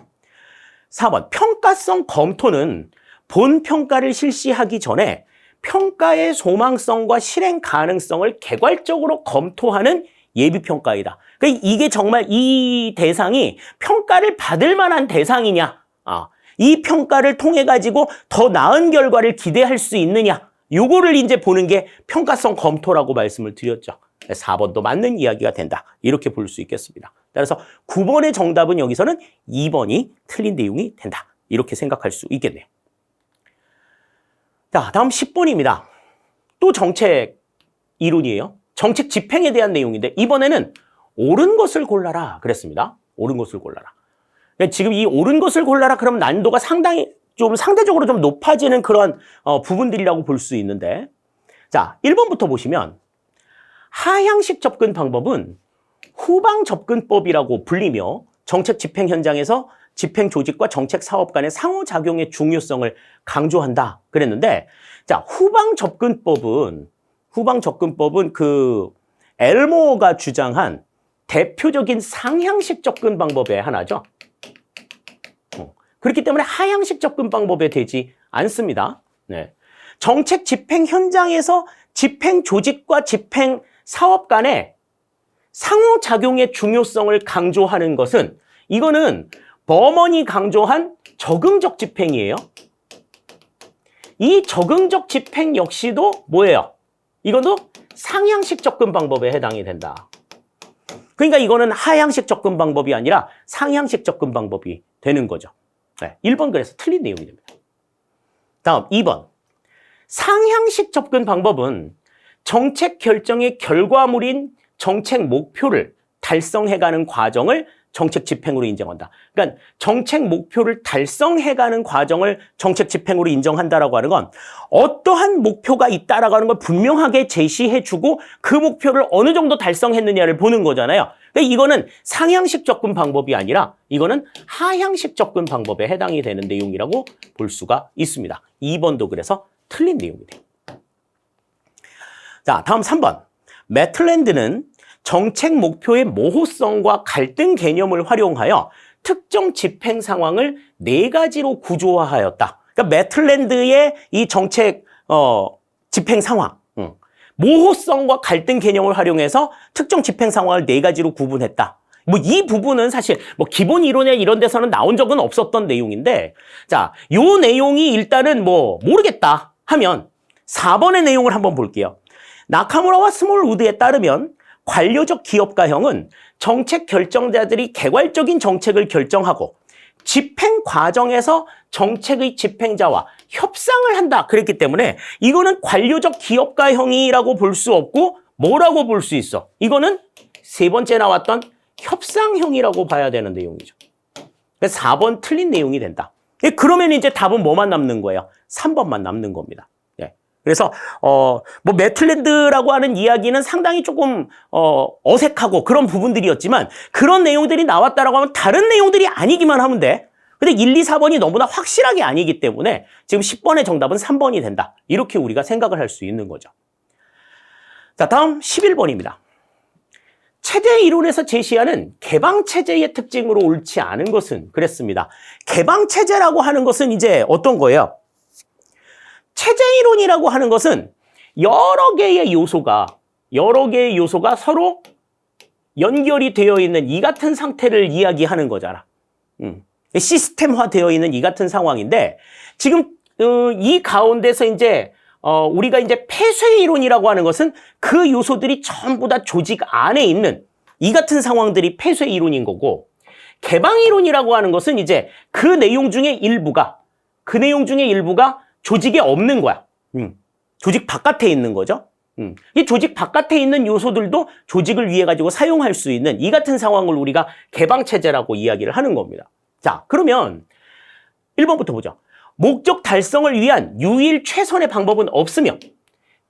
4번 평가성 검토는 본 평가를 실시하기 전에 평가의 소망성과 실행 가능성을 개괄적으로 검토하는 예비평가이다. 그러니까 이게 정말 이 대상이 평가를 받을 만한 대상이냐, 이 평가를 통해 가지고 더 나은 결과를 기대할 수 있느냐, 요거를 이제 보는 게 평가성 검토라고 말씀을 드렸죠. 4번도 맞는 이야기가 된다. 이렇게 볼 수 있겠습니다. 따라서 9번의 정답은 여기서는 2번이 틀린 내용이 된다. 이렇게 생각할 수 있겠네요. 자, 다음 10번입니다. 또 정책 이론이에요. 정책 집행에 대한 내용인데 이번에는 옳은 것을 골라라 그랬습니다. 옳은 것을 골라라. 지금 이 옳은 것을 골라라 그러면 난이도가 상당히 좀 상대적으로 좀 높아지는 그런 부분들이라고 볼 수 있는데, 자, 1번부터 보시면 하향식 접근 방법은 후방 접근법이라고 불리며 정책 집행 현장에서 집행 조직과 정책 사업 간의 상호작용의 중요성을 강조한다 그랬는데, 자, 후방 접근법은 그 엘모어가 주장한 대표적인 상향식 접근 방법의 하나죠. 그렇기 때문에 하향식 접근 방법에 되지 않습니다. 네. 정책 집행 현장에서 집행 조직과 집행 사업 간의 상호작용의 중요성을 강조하는 것은, 이거는 버먼이 강조한 적응적 집행이에요. 이 적응적 집행 역시도 뭐예요? 이것도 상향식 접근 방법에 해당이 된다. 그러니까 이거는 하향식 접근 방법이 아니라 상향식 접근 방법이 되는 거죠. 네, 1번 그래서 틀린 내용이 됩니다. 다음 2번. 상향식 접근 방법은 정책 결정의 결과물인 정책 목표를 달성해가는 과정을 정책 집행으로 인정한다. 그러니까 정책 목표를 달성해가는 과정을 정책 집행으로 인정한다라고 하는 건 어떠한 목표가 있다라고 하는 걸 분명하게 제시해주고 그 목표를 어느 정도 달성했느냐를 보는 거잖아요. 그러니까 이거는 상향식 접근 방법이 아니라 이거는 하향식 접근 방법에 해당이 되는 내용이라고 볼 수가 있습니다. 2번도 그래서 틀린 내용이 돼요. 자, 다음 3번. 매틀랜드는 정책 목표의 모호성과 갈등 개념을 활용하여 특정 집행 상황을 4가지로 구조화하였다. 그러니까 매틀랜드의 이 정책 집행 상황, 모호성과 갈등 개념을 활용해서 특정 집행 상황을 4가지로 구분했다. 뭐 이 부분은 사실 뭐 기본 이론에 이런 데서는 나온 적은 없었던 내용인데, 자, 요 내용이 일단은 뭐 모르겠다 하면 4번의 내용을 한번 볼게요. 나카무라와 스몰우드에 따르면 관료적 기업가형은 정책 결정자들이 개괄적인 정책을 결정하고 집행 과정에서 정책의 집행자와 협상을 한다 그랬기 때문에 이거는 관료적 기업가형이라고 볼 수 없고 뭐라고 볼 수 있어? 이거는 3번째 나왔던 협상형이라고 봐야 되는 내용이죠. 그래서 4번 틀린 내용이 된다. 그러면 이제 답은 뭐만 남는 거예요? 3번만 남는 겁니다. 그래서 뭐 매틀랜드라고 하는 이야기는 상당히 조금 어색하고 그런 부분들이었지만 그런 내용들이 나왔다라고 하면 다른 내용들이 아니기만 하면 돼. 근데 1, 2, 4번이 너무나 확실하게 아니기 때문에 지금 10번의 정답은 3번이 된다. 이렇게 우리가 생각을 할 수 있는 거죠. 자, 다음 11번입니다. 체제 이론에서 제시하는 개방체제의 특징으로 옳지 않은 것은 그랬습니다. 개방체제라고 하는 것은 이제 어떤 거예요? 체제 이론이라고 하는 것은 여러 개의 요소가 서로 연결이 되어 있는 이 같은 상태를 이야기하는 거잖아. 시스템화되어 있는 이 같은 상황인데 지금 이 가운데서 이제 우리가 이제 폐쇄 이론이라고 하는 것은 그 요소들이 전부 다 조직 안에 있는 이 같은 상황들이 폐쇄 이론인 거고, 개방 이론이라고 하는 것은 이제 그 내용 중에 일부가 조직에 없는 거야. 조직 바깥에 있는 거죠. 이 조직 바깥에 있는 요소들도 조직을 위해 가지고 사용할 수 있는 이 같은 상황을 우리가 개방체제라고 이야기를 하는 겁니다. 자, 그러면 1번부터 보죠. 목적 달성을 위한 유일 최선의 방법은 없으며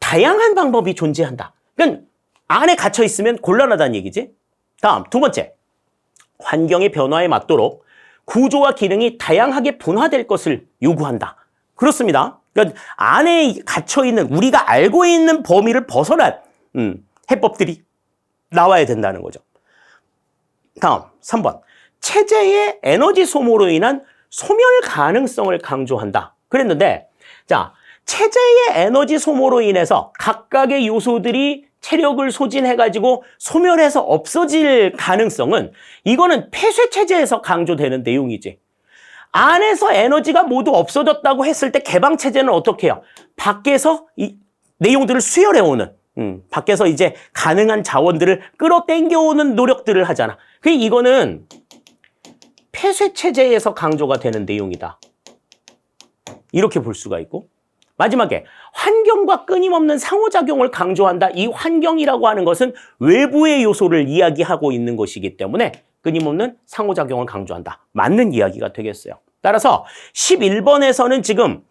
다양한 방법이 존재한다. 그러니까 안에 갇혀 있으면 곤란하다는 얘기지. 다음 두 번째, 환경의 변화에 맞도록 구조와 기능이 다양하게 분화될 것을 요구한다. 그렇습니다. 그러니까 안에 갇혀 있는 우리가 알고 있는 범위를 벗어난 해법들이 나와야 된다는 거죠. 다음 3번, 체제의 에너지 소모로 인한 소멸 가능성을 강조한다. 그랬는데 자, 체제의 에너지 소모로 인해서 각각의 요소들이 체력을 소진해가지고 소멸해서 없어질 가능성은 이거는 폐쇄체제에서 강조되는 내용이지. 안에서 에너지가 모두 없어졌다고 했을 때 개방체제는 어떻게 해요? 밖에서 이 내용들을 수혈해오는, 밖에서 이제 가능한 자원들을 끌어당겨오는 노력들을 하잖아. 그러니까 이거는 폐쇄체제에서 강조가 되는 내용이다. 이렇게 볼 수가 있고, 마지막에 환경과 끊임없는 상호작용을 강조한다. 이 환경이라고 하는 것은 외부의 요소를 이야기하고 있는 것이기 때문에 끊임없는 상호작용을 강조한다. 맞는 이야기가 되겠어요. 따라서 11번에서는 지금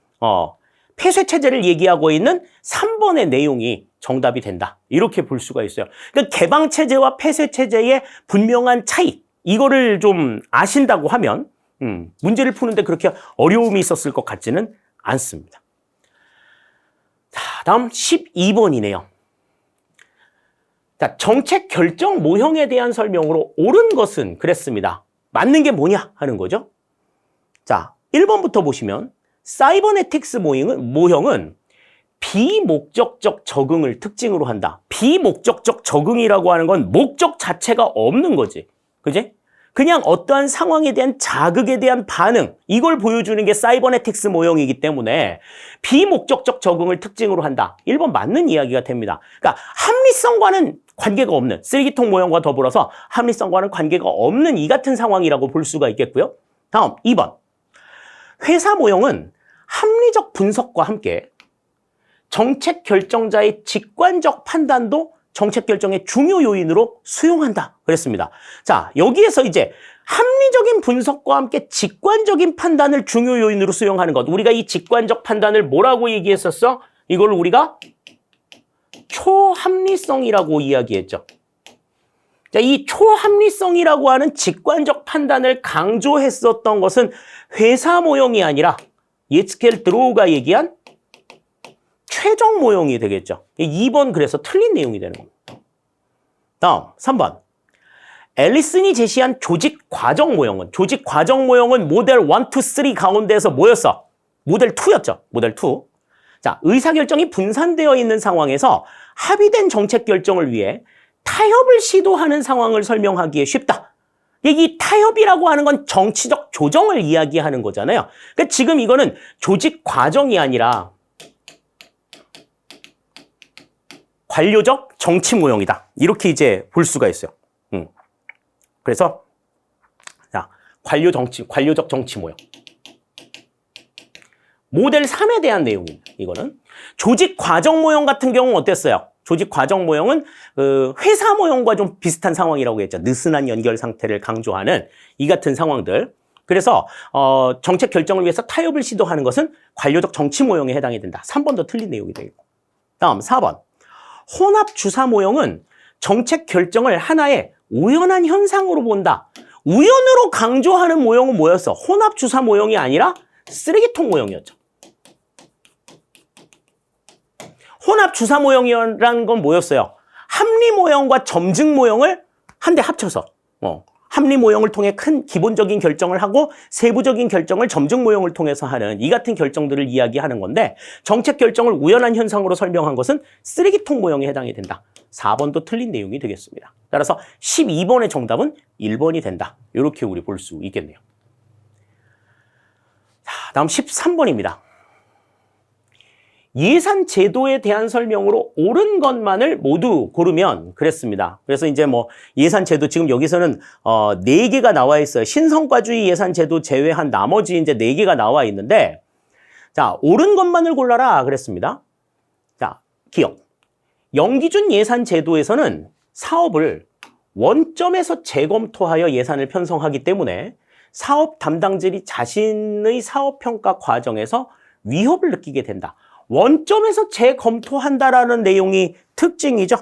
폐쇄체제를 얘기하고 있는 3번의 내용이 정답이 된다. 이렇게 볼 수가 있어요. 그러니까 개방체제와 폐쇄체제의 분명한 차이, 이거를 좀 아신다고 하면 문제를 푸는데 그렇게 어려움이 있었을 것 같지는 않습니다. 자, 다음 12번이네요. 자, 정책 결정 모형에 대한 설명으로 옳은 것은 그랬습니다. 맞는 게 뭐냐 하는 거죠. 자, 1번부터 보시면 사이버네틱스 모형은 비목적적 적응을 특징으로 한다. 비목적적 적응이라고 하는 건 목적 자체가 없는 거지. 그지? 그냥 어떠한 상황에 대한 자극에 대한 반응, 이걸 보여주는 게 사이버네틱스 모형이기 때문에 비목적적 적응을 특징으로 한다. 1번 맞는 이야기가 됩니다. 그러니까 합리성과는 관계가 없는, 쓰레기통 모형과 더불어서 합리성과는 관계가 없는 이 같은 상황이라고 볼 수가 있겠고요. 다음 2번. 회사 모형은 합리적 분석과 함께 정책 결정자의 직관적 판단도 정책 결정의 중요 요인으로 수용한다. 그랬습니다. 자, 여기에서 이제 합리적인 분석과 함께 직관적인 판단을 중요 요인으로 수용하는 것. 우리가 이 직관적 판단을 뭐라고 얘기했었어? 이걸 우리가 초합리성이라고 이야기했죠. 자, 이 초합리성이라고 하는 직관적 판단을 강조했었던 것은 회사 모형이 아니라 예츠켈 드로우가 얘기한 최종 모형이 되겠죠. 2번 그래서 틀린 내용이 되는 겁니다. 다음 3번. 앨리슨이 제시한 조직 과정 모형은 모델 1, 2, 3 가운데에서 뭐였어? 모델 2였죠. 모델 2. 자, 의사결정이 분산되어 있는 상황에서 합의된 정책 결정을 위해 타협을 시도하는 상황을 설명하기에 쉽다. 이 타협이라고 하는 건 정치적 조정을 이야기하는 거잖아요. 그러니까 지금 이거는 조직 과정이 아니라 관료적 정치 모형이다. 이렇게 이제 볼 수가 있어요. 그래서 자, 관료적 정치 모형. 모델 3에 대한 내용입니다. 이거는 조직 과정 모형 같은 경우는 어땠어요? 조직 과정 모형은 회사 모형과 좀 비슷한 상황이라고 했죠. 느슨한 연결 상태를 강조하는 이 같은 상황들. 그래서 정책 결정을 위해서 타협을 시도하는 것은 관료적 정치 모형에 해당이 된다. 3번도 틀린 내용이 되겠고. 다음 4번. 혼합 주사 모형은 정책 결정을 하나의 우연한 현상으로 본다. 우연으로 강조하는 모형은 뭐였어? 혼합 주사 모형이 아니라 쓰레기통 모형이었죠. 혼합 주사 모형이라는 건 뭐였어요? 합리 모형과 점증 모형을 한데 합쳐서 합리 모형을 통해 큰 기본적인 결정을 하고 세부적인 결정을 점증 모형을 통해서 하는 이 같은 결정들을 이야기하는 건데 정책 결정을 우연한 현상으로 설명한 것은 쓰레기통 모형에 해당이 된다. 4번도 틀린 내용이 되겠습니다. 따라서 12번의 정답은 1번이 된다. 이렇게 우리 볼 수 있겠네요. 자, 다음 13번입니다. 예산 제도에 대한 설명으로 옳은 것만을 모두 고르면 그랬습니다. 그래서 이제 뭐 예산 제도 지금 여기서는 4개가 나와 있어요. 신성과주의 예산 제도 제외한 나머지 이제 4개가 나와 있는데 자, 옳은 것만을 골라라 그랬습니다. 자, 기억. 영기준 예산 제도에서는 사업을 원점에서 재검토하여 예산을 편성하기 때문에 사업 담당자들이 자신의 사업평가 과정에서 위협을 느끼게 된다. 원점에서 재검토한다라는 내용이 특징이죠.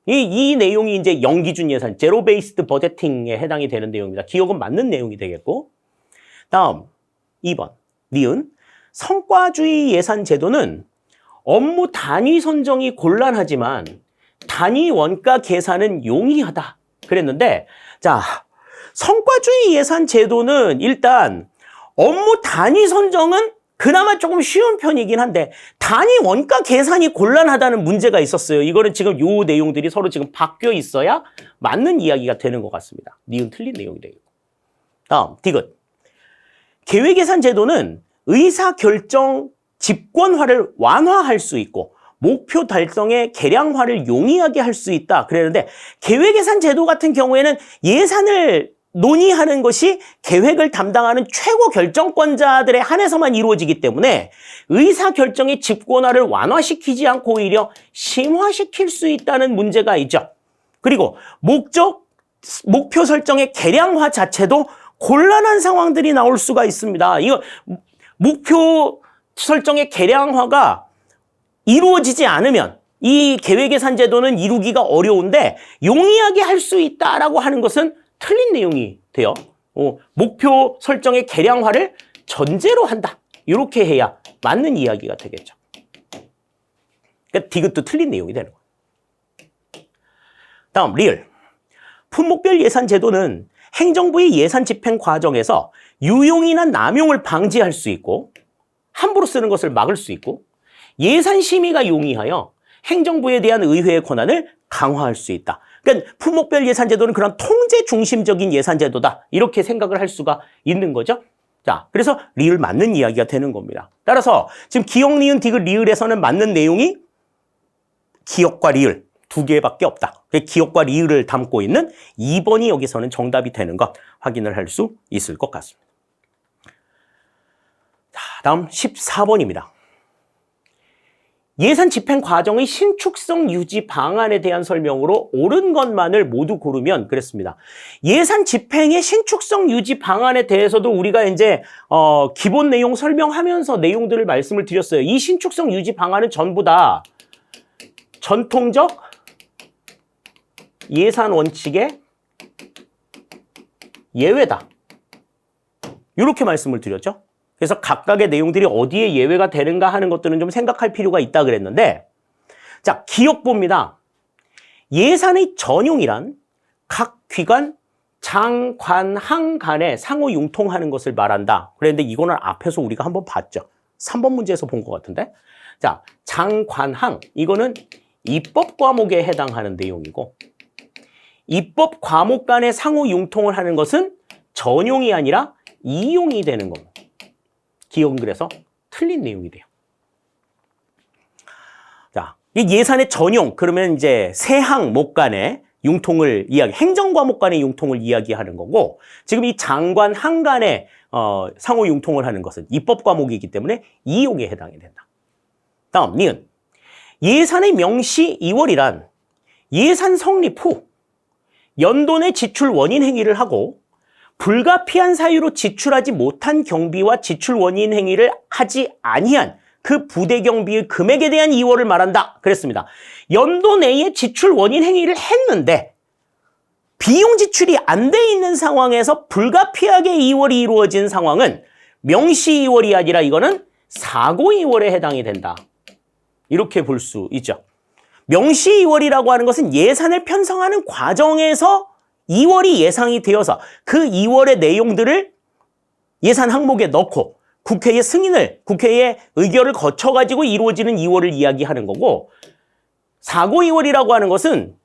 이 내용이 이제 영기준 예산, 제로 베이스드 버제팅에 해당이 되는 내용입니다. 기억은 맞는 내용이 되겠고. 다음 2번, 니은. 성과주의 예산 제도는 업무 단위 선정이 곤란하지만 단위 원가 계산은 용이하다. 그랬는데, 자, 성과주의 예산 제도는 일단 업무 단위 선정은 그나마 조금 쉬운 편이긴 한데 단위 원가 계산이 곤란하다는 문제가 있었어요. 이거는 지금 요 내용들이 서로 지금 바뀌어 있어야 맞는 이야기가 되는 것 같습니다. 니은 틀린 내용이 되겠고. 다음, 디귿. 계획예산 제도는 의사결정 집권화를 완화할 수 있고 목표 달성의 계량화를 용이하게 할 수 있다. 그랬는데 계획예산 제도 같은 경우에는 예산을 논의하는 것이 계획을 담당하는 최고 결정권자들에 한해서만 이루어지기 때문에 의사결정의 집권화를 완화시키지 않고 오히려 심화시킬 수 있다는 문제가 있죠. 그리고 목표 설정의 계량화 자체도 곤란한 상황들이 나올 수가 있습니다. 이거 목표 설정의 계량화가 이루어지지 않으면 이 계획예산 제도는 이루기가 어려운데 용이하게 할 수 있다라고 하는 것은 틀린 내용이 돼요. 목표 설정의 계량화를 전제로 한다. 이렇게 해야 맞는 이야기가 되겠죠. 그러니까 디귿도 틀린 내용이 되는 거예요. 다음, 리을. 품목별 예산 제도는 행정부의 예산 집행 과정에서 유용이나 남용을 방지할 수 있고 함부로 쓰는 것을 막을 수 있고 예산 심의가 용이하여 행정부에 대한 의회의 권한을 강화할 수 있다. 그러니까 품목별 예산 제도는 그런 통제 중심적인 예산 제도다. 이렇게 생각을 할 수가 있는 거죠. 자, 그래서 리을 맞는 이야기가 되는 겁니다. 따라서 지금 기역, 니은, 디귿, 리을에서는 맞는 내용이 기역과 리을 두 개밖에 없다. 기역과 리을을 담고 있는 2번이 여기서는 정답이 되는 것 확인을 할 수 있을 것 같습니다. 자, 다음 14번입니다. 예산 집행 과정의 신축성 유지 방안에 대한 설명으로 옳은 것만을 모두 고르면 그랬습니다. 예산 집행의 신축성 유지 방안에 대해서도 우리가 이제 기본 내용 설명하면서 내용들을 말씀을 드렸어요. 이 신축성 유지 방안은 전부 다 전통적 예산 원칙의 예외다. 이렇게 말씀을 드렸죠. 그래서 각각의 내용들이 어디에 예외가 되는가 하는 것들은 좀 생각할 필요가 있다 그랬는데, 자, 기억봅니다. 예산의 전용이란 각 기관, 장, 관, 항 간에 상호 융통하는 것을 말한다. 그랬는데 이거는 앞에서 우리가 한번 봤죠. 3번 문제에서 본 것 같은데. 자, 장, 관, 항. 이거는 입법 과목에 해당하는 내용이고, 입법 과목 간의 상호 융통을 하는 것은 전용이 아니라 이용이 되는 겁니다. 기억은 그래서 틀린 내용이 돼요. 자, 이 예산의 전용, 그러면 이제 세 항목 간의 융통을 행정 과목 간의 융통을 이야기하는 거고, 지금 이 장관 항 간의 상호 융통을 하는 것은 입법 과목이기 때문에 이용에 해당이 된다. 다음, 니은. 예산의 명시 2월이란 예산 성립 후 연도 내 지출 원인 행위를 하고 불가피한 사유로 지출하지 못한 경비와 지출 원인 행위를 하지 아니한 그 부대 경비의 금액에 대한 2월을 말한다. 그랬습니다. 연도 내에 지출 원인 행위를 했는데 비용 지출이 안 돼 있는 상황에서 불가피하게 2월이 이루어진 상황은 명시 2월이 아니라 이거는 사고 2월에 해당이 된다. 이렇게 볼 수 있죠. 명시 2월이라고 하는 것은 예산을 편성하는 과정에서 2월이 예상이 되어서 그 2월의 내용들을 예산 항목에 넣고 국회의 승인을, 국회의 의결을 거쳐가지고 이루어지는 2월을 이야기하는 거고, 사고 2월이라고 하는 것은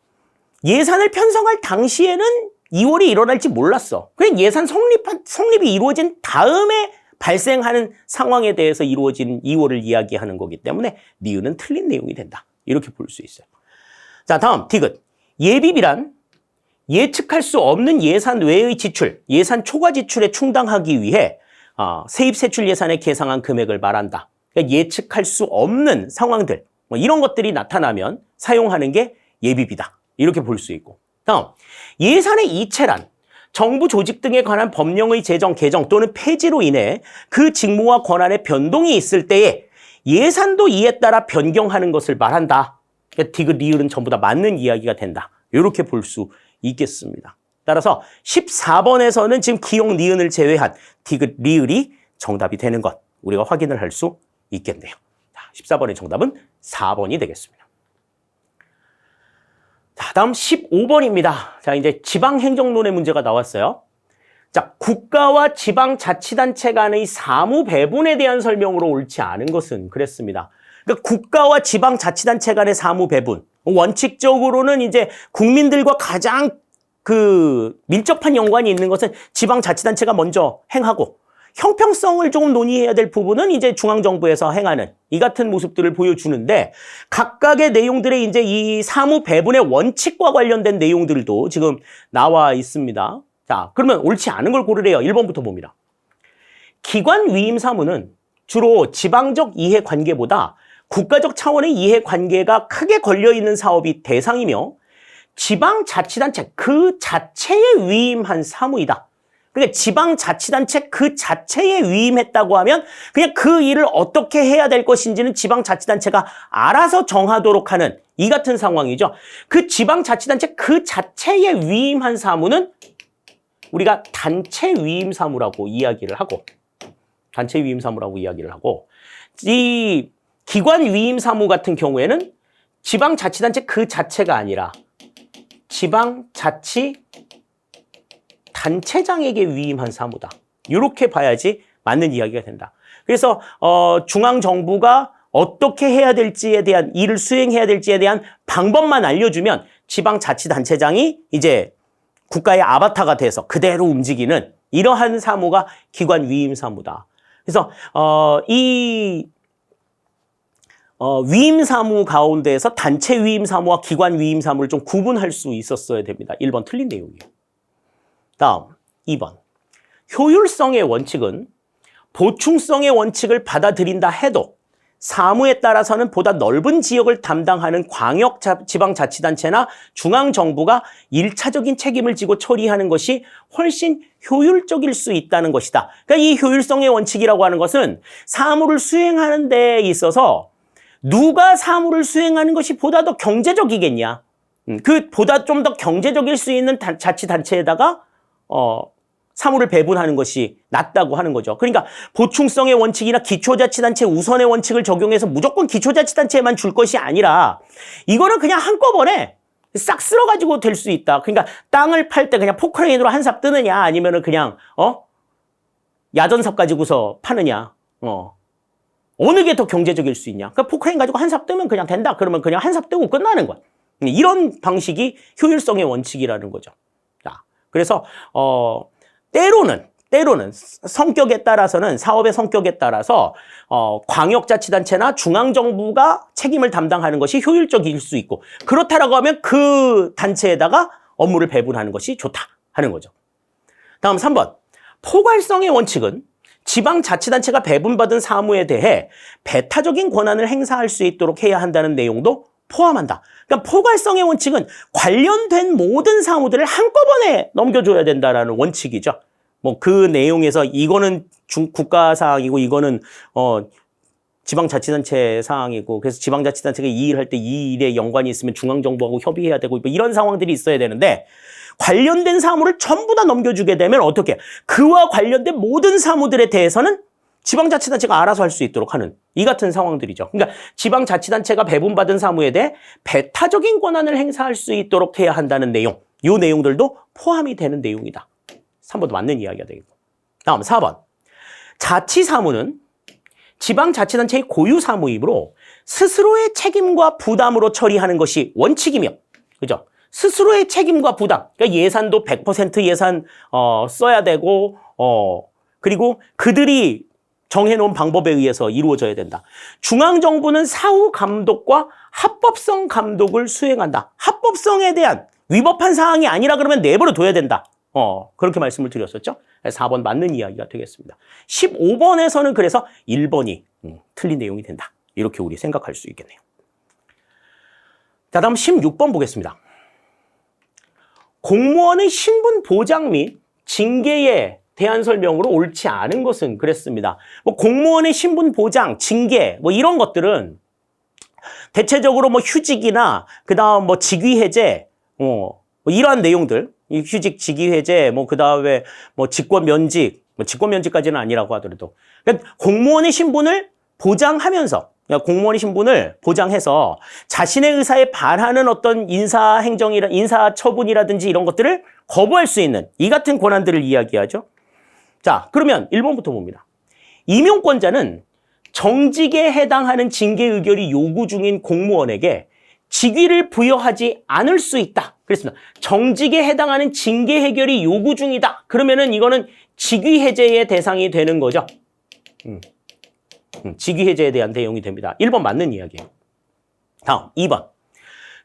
예산을 편성할 당시에는 2월이 일어날지 몰랐어. 그냥 예산 성립이 이루어진 다음에 발생하는 상황에 대해서 이루어진 2월을 이야기하는 거기 때문에 니은은 틀린 내용이 된다. 이렇게 볼 수 있어요. 자, 다음 디귿. 예비비란 예측할 수 없는 예산 외의 지출, 예산 초과 지출에 충당하기 위해 세입세출 예산에 계상한 금액을 말한다. 그러니까 예측할 수 없는 상황들, 이런 것들이 나타나면 사용하는 게 예비비다. 이렇게 볼 수 있고. 다음, 예산의 이체란 정부 조직 등에 관한 법령의 제정, 개정 또는 폐지로 인해 그 직무와 권한의 변동이 있을 때에 예산도 이에 따라 변경하는 것을 말한다. 그러니까 디귿, 리을은 전부 다 맞는 이야기가 된다. 이렇게 볼 수 있겠습니다. 따라서 14번에서는 지금 기역, 니은을 제외한 디귿, 리을이 정답이 되는 것 우리가 확인을 할 수 있겠네요. 자, 14번의 정답은 4번이 되겠습니다. 자, 다음 15번입니다. 자, 이제 지방행정론의 문제가 나왔어요. 자, 국가와 지방자치단체 간의 사무 배분에 대한 설명으로 옳지 않은 것은 그랬습니다. 그러니까 국가와 지방자치단체 간의 사무 배분. 원칙적으로는 이제 국민들과 가장 밀접한 연관이 있는 것은 지방자치단체가 먼저 행하고, 형평성을 조금 논의해야 될 부분은 이제 중앙정부에서 행하는 이 같은 모습들을 보여주는데, 각각의 내용들의 이제 이 사무 배분의 원칙과 관련된 내용들도 지금 나와 있습니다. 자, 그러면 옳지 않은 걸 고르래요. 1번부터 봅니다. 기관 위임 사무는 주로 지방적 이해관계보다 국가적 차원의 이해관계가 크게 걸려있는 사업이 대상이며, 지방자치단체 그 자체에 위임한 사무이다. 그러니까 지방자치단체 그 자체에 위임했다고 하면 그냥 그 일을 어떻게 해야 될 것인지는 지방자치단체가 알아서 정하도록 하는 이 같은 상황이죠. 그 지방자치단체 그 자체에 위임한 사무는 우리가 단체 위임 사무라고 이야기를 하고, 이 기관 위임 사무 같은 경우에는 지방자치단체 그 자체가 아니라 지방자치단체장에게 위임한 사무다. 이렇게 봐야지 맞는 이야기가 된다. 그래서 중앙정부가 어떻게 해야 될지에 대한, 일을 수행해야 될지에 대한 방법만 알려주면 지방자치단체장이 이제 국가의 아바타가 돼서 그대로 움직이는 이러한 사무가 기관 위임 사무다. 그래서 이 위임 사무 가운데에서 단체 위임 사무와 기관 위임 사무를 좀 구분할 수 있었어야 됩니다. 1번 틀린 내용이에요. 다음 2번. 효율성의 원칙은 보충성의 원칙을 받아들인다 해도 사무에 따라서는 보다 넓은 지역을 담당하는 광역 지방자치단체나 중앙정부가 1차적인 책임을 지고 처리하는 것이 훨씬 효율적일 수 있다는 것이다. 그러니까 이 효율성의 원칙이라고 하는 것은 사무를 수행하는 데 있어서 누가 사무를 수행하는 것이 보다 더 경제적이겠냐. 보다 좀 더 경제적일 수 있는 자치단체에다가 사무를 배분하는 것이 낫다고 하는 거죠. 그러니까 보충성의 원칙이나 기초자치단체 우선의 원칙을 적용해서 무조건 기초자치단체에만 줄 것이 아니라 이거는 그냥 한꺼번에 싹 쓸어가지고 될 수 있다. 그러니까 땅을 팔 때 그냥 포크레인으로 한 삽 뜨느냐, 아니면은 그냥 야전삽 가지고서 파느냐. 어느 게 더 경제적일 수 있냐. 그러니까 포크레인 가지고 한 삽 뜨면 그냥 된다. 그러면 그냥 한 삽 뜨고 끝나는 거야. 이런 방식이 효율성의 원칙이라는 거죠. 자, 그래서 때로는 성격에 따라서는, 사업의 성격에 따라서 광역자치단체나 중앙정부가 책임을 담당하는 것이 효율적일 수 있고, 그렇다라고 하면 그 단체에다가 업무를 배분하는 것이 좋다 하는 거죠. 다음 3번. 포괄성의 원칙은 지방자치단체가 배분받은 사무에 대해 배타적인 권한을 행사할 수 있도록 해야 한다는 내용도 포함한다. 그러니까 포괄성의 원칙은 관련된 모든 사무들을 한꺼번에 넘겨줘야 된다라는 원칙이죠. 뭐 그 내용에서 이거는 국가 사항이고 이거는 지방자치단체 사항이고, 그래서 지방자치단체가 이 일을 할 때 이 일에 연관이 있으면 중앙정부하고 협의해야 되고 뭐 이런 상황들이 있어야 되는데, 관련된 사무를 전부 다 넘겨주게 되면 어떻게? 그와 관련된 모든 사무들에 대해서는 지방자치단체가 알아서 할 수 있도록 하는 이 같은 상황들이죠. 그러니까 지방자치단체가 배분받은 사무에 대해 배타적인 권한을 행사할 수 있도록 해야 한다는 내용, 이 내용들도 포함이 되는 내용이다. 3번도 맞는 이야기가 되겠고. 다음 4번. 자치사무는 지방자치단체의 고유 사무이므로 스스로의 책임과 부담으로 처리하는 것이 원칙이며, 그죠? 스스로의 책임과 부담, 그러니까 예산도 100% 예산 써야 되고, 그리고 그들이 정해놓은 방법에 의해서 이루어져야 된다. 중앙정부는 사후 감독과 합법성 감독을 수행한다. 합법성에 대한 위법한 사항이 아니라 그러면 내버려 둬야 된다. 그렇게 말씀을 드렸었죠. 4번 맞는 이야기가 되겠습니다. 15번에서는 그래서 1번이 틀린 내용이 된다. 이렇게 우리 생각할 수 있겠네요. 자, 다음 16번 보겠습니다. 공무원의 신분 보장 및 징계에 대한 설명으로 옳지 않은 것은 그랬습니다. 뭐 공무원의 신분 보장, 징계 뭐 이런 것들은 대체적으로 뭐 휴직이나 그다음 뭐 직위 해제 뭐 이러한 내용들, 이 휴직, 직위 해제 뭐 그다음에 뭐 직권 면직, 뭐 직권 면직까지는 아니라고 하더라도 그러니까 공무원의 신분을 보장하면서 그러니까 공무원의 신분을 보장해서 자신의 의사에 반하는 어떤 인사 처분이라든지 이런 것들을 거부할 수 있는 이 같은 권한들을 이야기하죠. 자, 그러면 1번부터 봅니다. 임용권자는 정직에 해당하는 징계 의결이 요구 중인 공무원에게 직위를 부여하지 않을 수 있다. 그랬습니다. 정직에 해당하는 징계 해결이 요구 중이다. 그러면은 이거는 직위 해제의 대상이 되는 거죠. 직위 해제에 대한 대용이 됩니다. 1번 맞는 이야기예요. 다음 2번.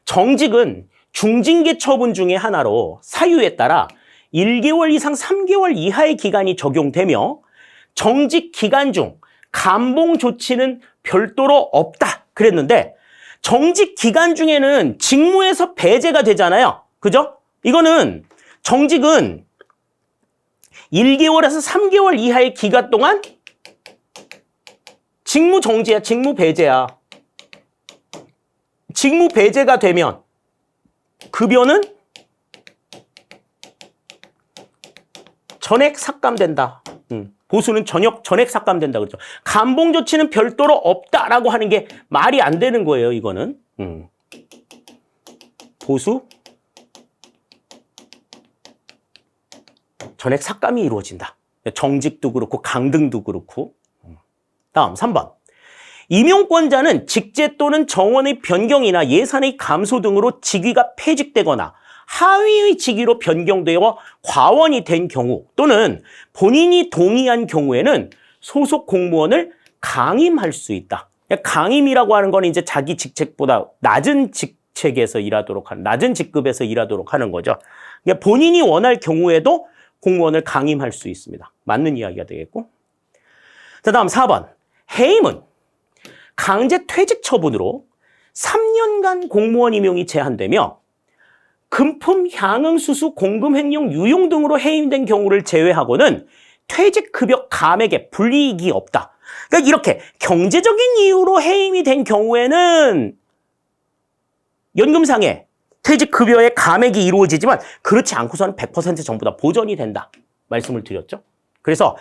정직은 중징계 처분 중에 하나로 사유에 따라 1개월 이상 3개월 이하의 기간이 적용되며 정직 기간 중 감봉 조치는 별도로 없다. 그랬는데 정직 기간 중에는 직무에서 배제가 되잖아요. 그죠? 이거는 정직은 1개월에서 3개월 이하의 기간 동안 직무 정지야, 직무 배제야. 직무 배제가 되면 급여는 전액 삭감된다. 보수는 전액 삭감된다 그렇죠. 감봉 조치는 별도로 없다라고 하는 게 말이 안 되는 거예요, 이거는. 보수 전액 삭감이 이루어진다. 정직도 그렇고 강등도 그렇고. 다음 3번. 임용권자는 직제 또는 정원의 변경이나 예산의 감소 등으로 직위가 폐직되거나 하위의 직위로 변경되어 과원이 된 경우 또는 본인이 동의한 경우에는 소속 공무원을 강임할 수 있다. 강임이라고 하는 건 이제 자기 직책보다 낮은 직책에서 일하도록 하는, 낮은 직급에서 일하도록 하는 거죠. 그러니까 본인이 원할 경우에도 공무원을 강임할 수 있습니다. 맞는 이야기가 되겠고. 자, 다음 4번. 해임은 강제 퇴직 처분으로 3년간 공무원 임용이 제한되며 금품, 향응, 수수, 공금, 횡령, 유용 등으로 해임된 경우를 제외하고는 퇴직급여 감액에 불이익이 없다. 그러니까 이렇게 경제적인 이유로 해임이 된 경우에는 연금상의 퇴직급여의 감액이 이루어지지만 그렇지 않고서는 100% 전부 다 보전이 된다. 말씀을 드렸죠. 그래서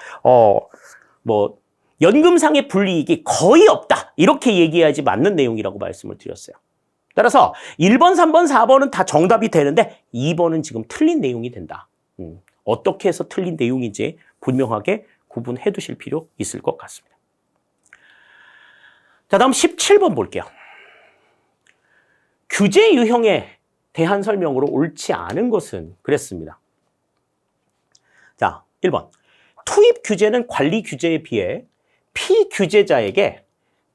뭐 연금상의 불이익이 거의 없다. 이렇게 얘기해야지 맞는 내용이라고 말씀을 드렸어요. 따라서 1번, 3번, 4번은 다 정답이 되는데 2번은 지금 틀린 내용이 된다. 어떻게 해서 틀린 내용인지 분명하게 구분해 두실 필요 있을 것 같습니다. 자, 다음 17번 볼게요. 규제 유형에 대한 설명으로 옳지 않은 것은 그랬습니다. 자, 1번. 투입 규제는 관리 규제에 비해 피규제자에게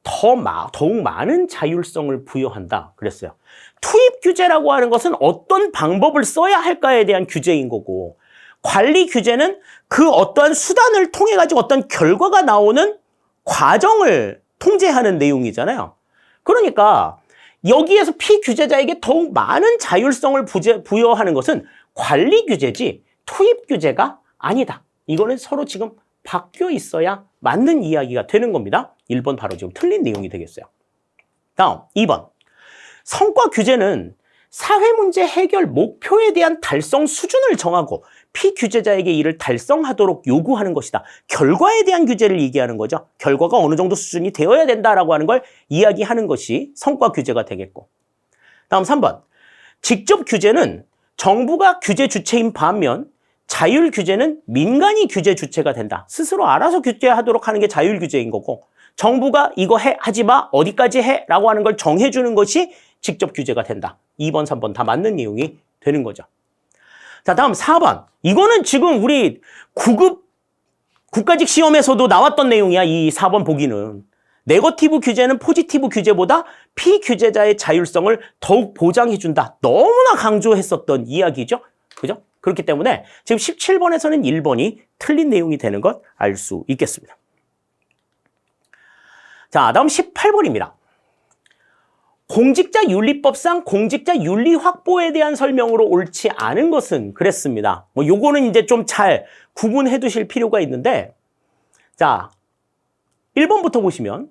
더욱 많은 자율성을 부여한다 그랬어요. 투입 규제라고 하는 것은 어떤 방법을 써야 할까에 대한 규제인 거고 관리 규제는 그 어떠한 수단을 통해 가지고 어떤 결과가 나오는 과정을 통제하는 내용이잖아요. 그러니까 여기에서 피규제자에게 더욱 많은 자율성을 부여하는 것은 관리 규제지 투입 규제가 아니다. 이거는 서로 지금 바뀌어 있어야 맞는 이야기가 되는 겁니다. 1번 바로 지금 틀린 내용이 되겠어요. 다음 2번. 성과 규제는 사회문제 해결 목표에 대한 달성 수준을 정하고 피규제자에게 이를 달성하도록 요구하는 것이다. 결과에 대한 규제를 얘기하는 거죠. 결과가 어느 정도 수준이 되어야 된다라고 하는 걸 이야기하는 것이 성과 규제가 되겠고. 다음 3번. 직접 규제는 정부가 규제 주체인 반면 자율 규제는 민간이 규제 주체가 된다. 스스로 알아서 규제하도록 하는 게 자율 규제인 거고 정부가 이거 하지 마, 어디까지 해 라고 하는 걸 정해주는 것이 직접 규제가 된다. 2번, 3번 다 맞는 내용이 되는 거죠. 자, 다음 4번. 이거는 지금 우리 9급 국가직 시험에서도 나왔던 내용이야. 이 4번 보기는. 네거티브 규제는 포지티브 규제보다 피규제자의 자율성을 더욱 보장해준다. 너무나 강조했었던 이야기죠. 그죠? 그렇기 때문에 지금 17번에서는 1번이 틀린 내용이 되는 것 알 수 있겠습니다. 자, 다음 18번입니다. 공직자윤리법상 공직자윤리 확보에 대한 설명으로 옳지 않은 것은 그랬습니다. 뭐 요거는 이제 좀 잘 구분해 두실 필요가 있는데, 자, 1번부터 보시면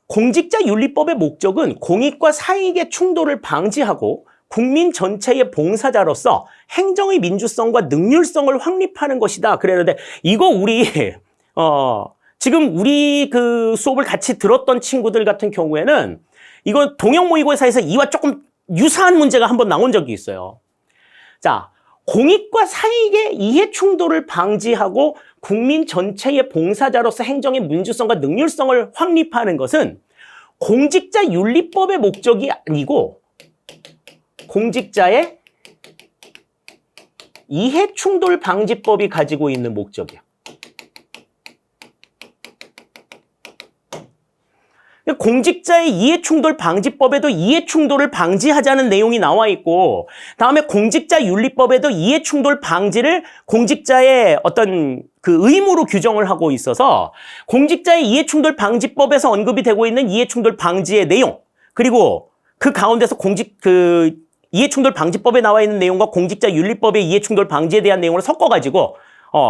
공직자윤리법의 목적은 공익과 사익의 충돌을 방지하고 국민 전체의 봉사자로서 행정의 민주성과 능률성을 확립하는 것이다. 그랬는데 이거 우리 지금 우리 그 수업을 같이 들었던 친구들 같은 경우에는 이거 동형 모의고사에서 이와 조금 유사한 문제가 한번 나온 적이 있어요. 자, 공익과 사익의 이해 충돌을 방지하고 국민 전체의 봉사자로서 행정의 민주성과 능률성을 확립하는 것은 공직자윤리법의 목적이 아니고 공직자의 이해 충돌 방지법이 가지고 있는 목적이야. 공직자의 이해충돌 방지법에도 이해충돌을 방지하자는 내용이 나와 있고, 다음에 공직자윤리법에도 이해충돌 방지를 공직자의 어떤 그 의무로 규정을 하고 있어서 공직자의 이해충돌 방지법에서 언급이 되고 있는 이해충돌 방지의 내용, 그리고 그 가운데서 이해충돌 방지법에 나와 있는 내용과 공직자윤리법의 이해충돌 방지에 대한 내용을 섞어가지고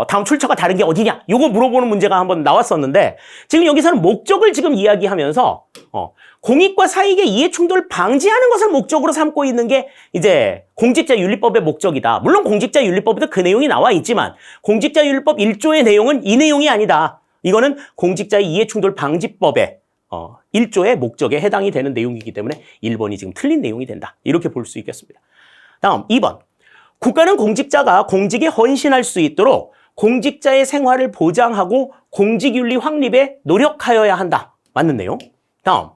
다음 출처가 다른 게 어디냐? 요거 물어보는 문제가 한번 나왔었는데, 지금 여기서는 목적을 지금 이야기하면서 공익과 사익의 이해충돌을 방지하는 것을 목적으로 삼고 있는 게 이제 공직자윤리법의 목적이다. 물론 공직자윤리법에도 그 내용이 나와 있지만 공직자윤리법 1조의 내용은 이 내용이 아니다. 이거는 공직자의 이해충돌 방지법의 1조의 목적에 해당이 되는 내용이기 때문에 1번이 지금 틀린 내용이 된다. 이렇게 볼 수 있겠습니다. 다음 2번. 국가는 공직자가 공직에 헌신할 수 있도록 공직자의 생활을 보장하고 공직윤리 확립에 노력하여야 한다. 맞는 내용. 다음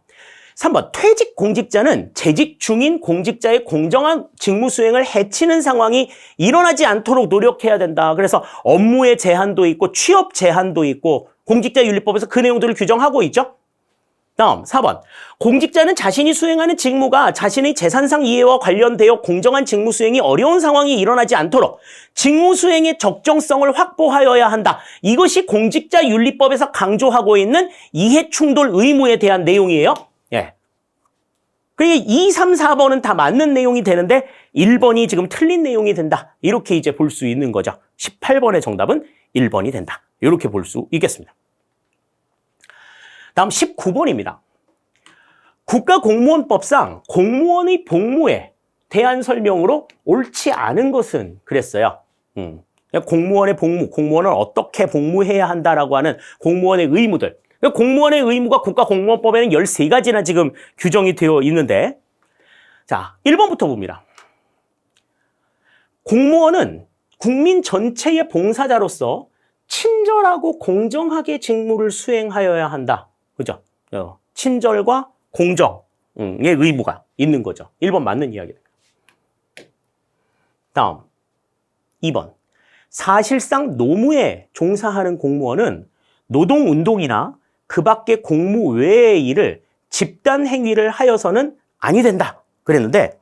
3번. 퇴직 공직자는 재직 중인 공직자의 공정한 직무 수행을 해치는 상황이 일어나지 않도록 노력해야 된다. 그래서 업무의 제한도 있고 취업 제한도 있고 공직자윤리법에서 그 내용들을 규정하고 있죠. 다음 4번. 공직자는 자신이 수행하는 직무가 자신의 재산상 이해와 관련되어 공정한 직무 수행이 어려운 상황이 일어나지 않도록 직무 수행의 적정성을 확보하여야 한다. 이것이 공직자윤리법에서 강조하고 있는 이해충돌 의무에 대한 내용이에요. 예. 그리고 2, 3, 4번은 다 맞는 내용이 되는데 1번이 지금 틀린 내용이 된다. 이렇게 이제 볼 수 있는 거죠. 18번의 정답은 1번이 된다. 이렇게 볼 수 있겠습니다. 다음 19번입니다. 국가공무원법상 공무원의 복무에 대한 설명으로 옳지 않은 것은 그랬어요. 공무원의 복무, 공무원은 어떻게 복무해야 한다라고 하는 공무원의 의무들. 공무원의 의무가 국가공무원법에는 13가지나 지금 규정이 되어 있는데, 자, 1번부터 봅니다. 공무원은 국민 전체의 봉사자로서 친절하고 공정하게 직무를 수행하여야 한다. 그죠? 친절과 공정의 의무가 있는 거죠. 1번 맞는 이야기입니다. 다음 2번. 사실상 노무에 종사하는 공무원은 노동운동이나 그 밖의 공무 외의 일을 집단 행위를 하여서는 아니 된다. 그랬는데,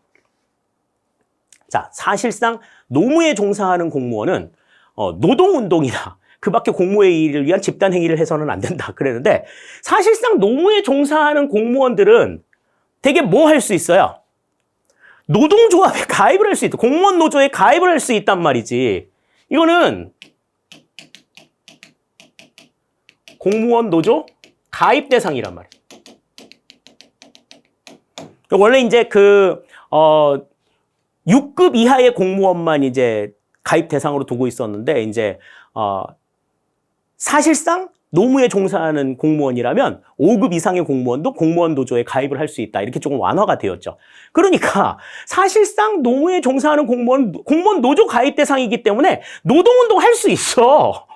자, 사실상 노무에 종사하는 공무원은 노동운동이나 그 밖에 공무의 일을 위한 집단 행위를 해서는 안 된다. 그랬는데, 사실상 노무에 종사하는 공무원들은 되게 뭐 할 수 있어요? 노동조합에 가입을 할 수 있다. 공무원 노조에 가입을 할 수 있단 말이지. 이거는 공무원 노조 가입 대상이란 말이에요. 원래 이제 6급 이하의 공무원만 이제 가입 대상으로 두고 있었는데, 이제 사실상 노무에 종사하는 공무원이라면 5급 이상의 공무원도 공무원 노조에 가입을 할 수 있다. 이렇게 조금 완화가 되었죠. 그러니까 사실상 노무에 종사하는 공무원 노조 가입 대상이기 때문에 노동운동 할 수 있어.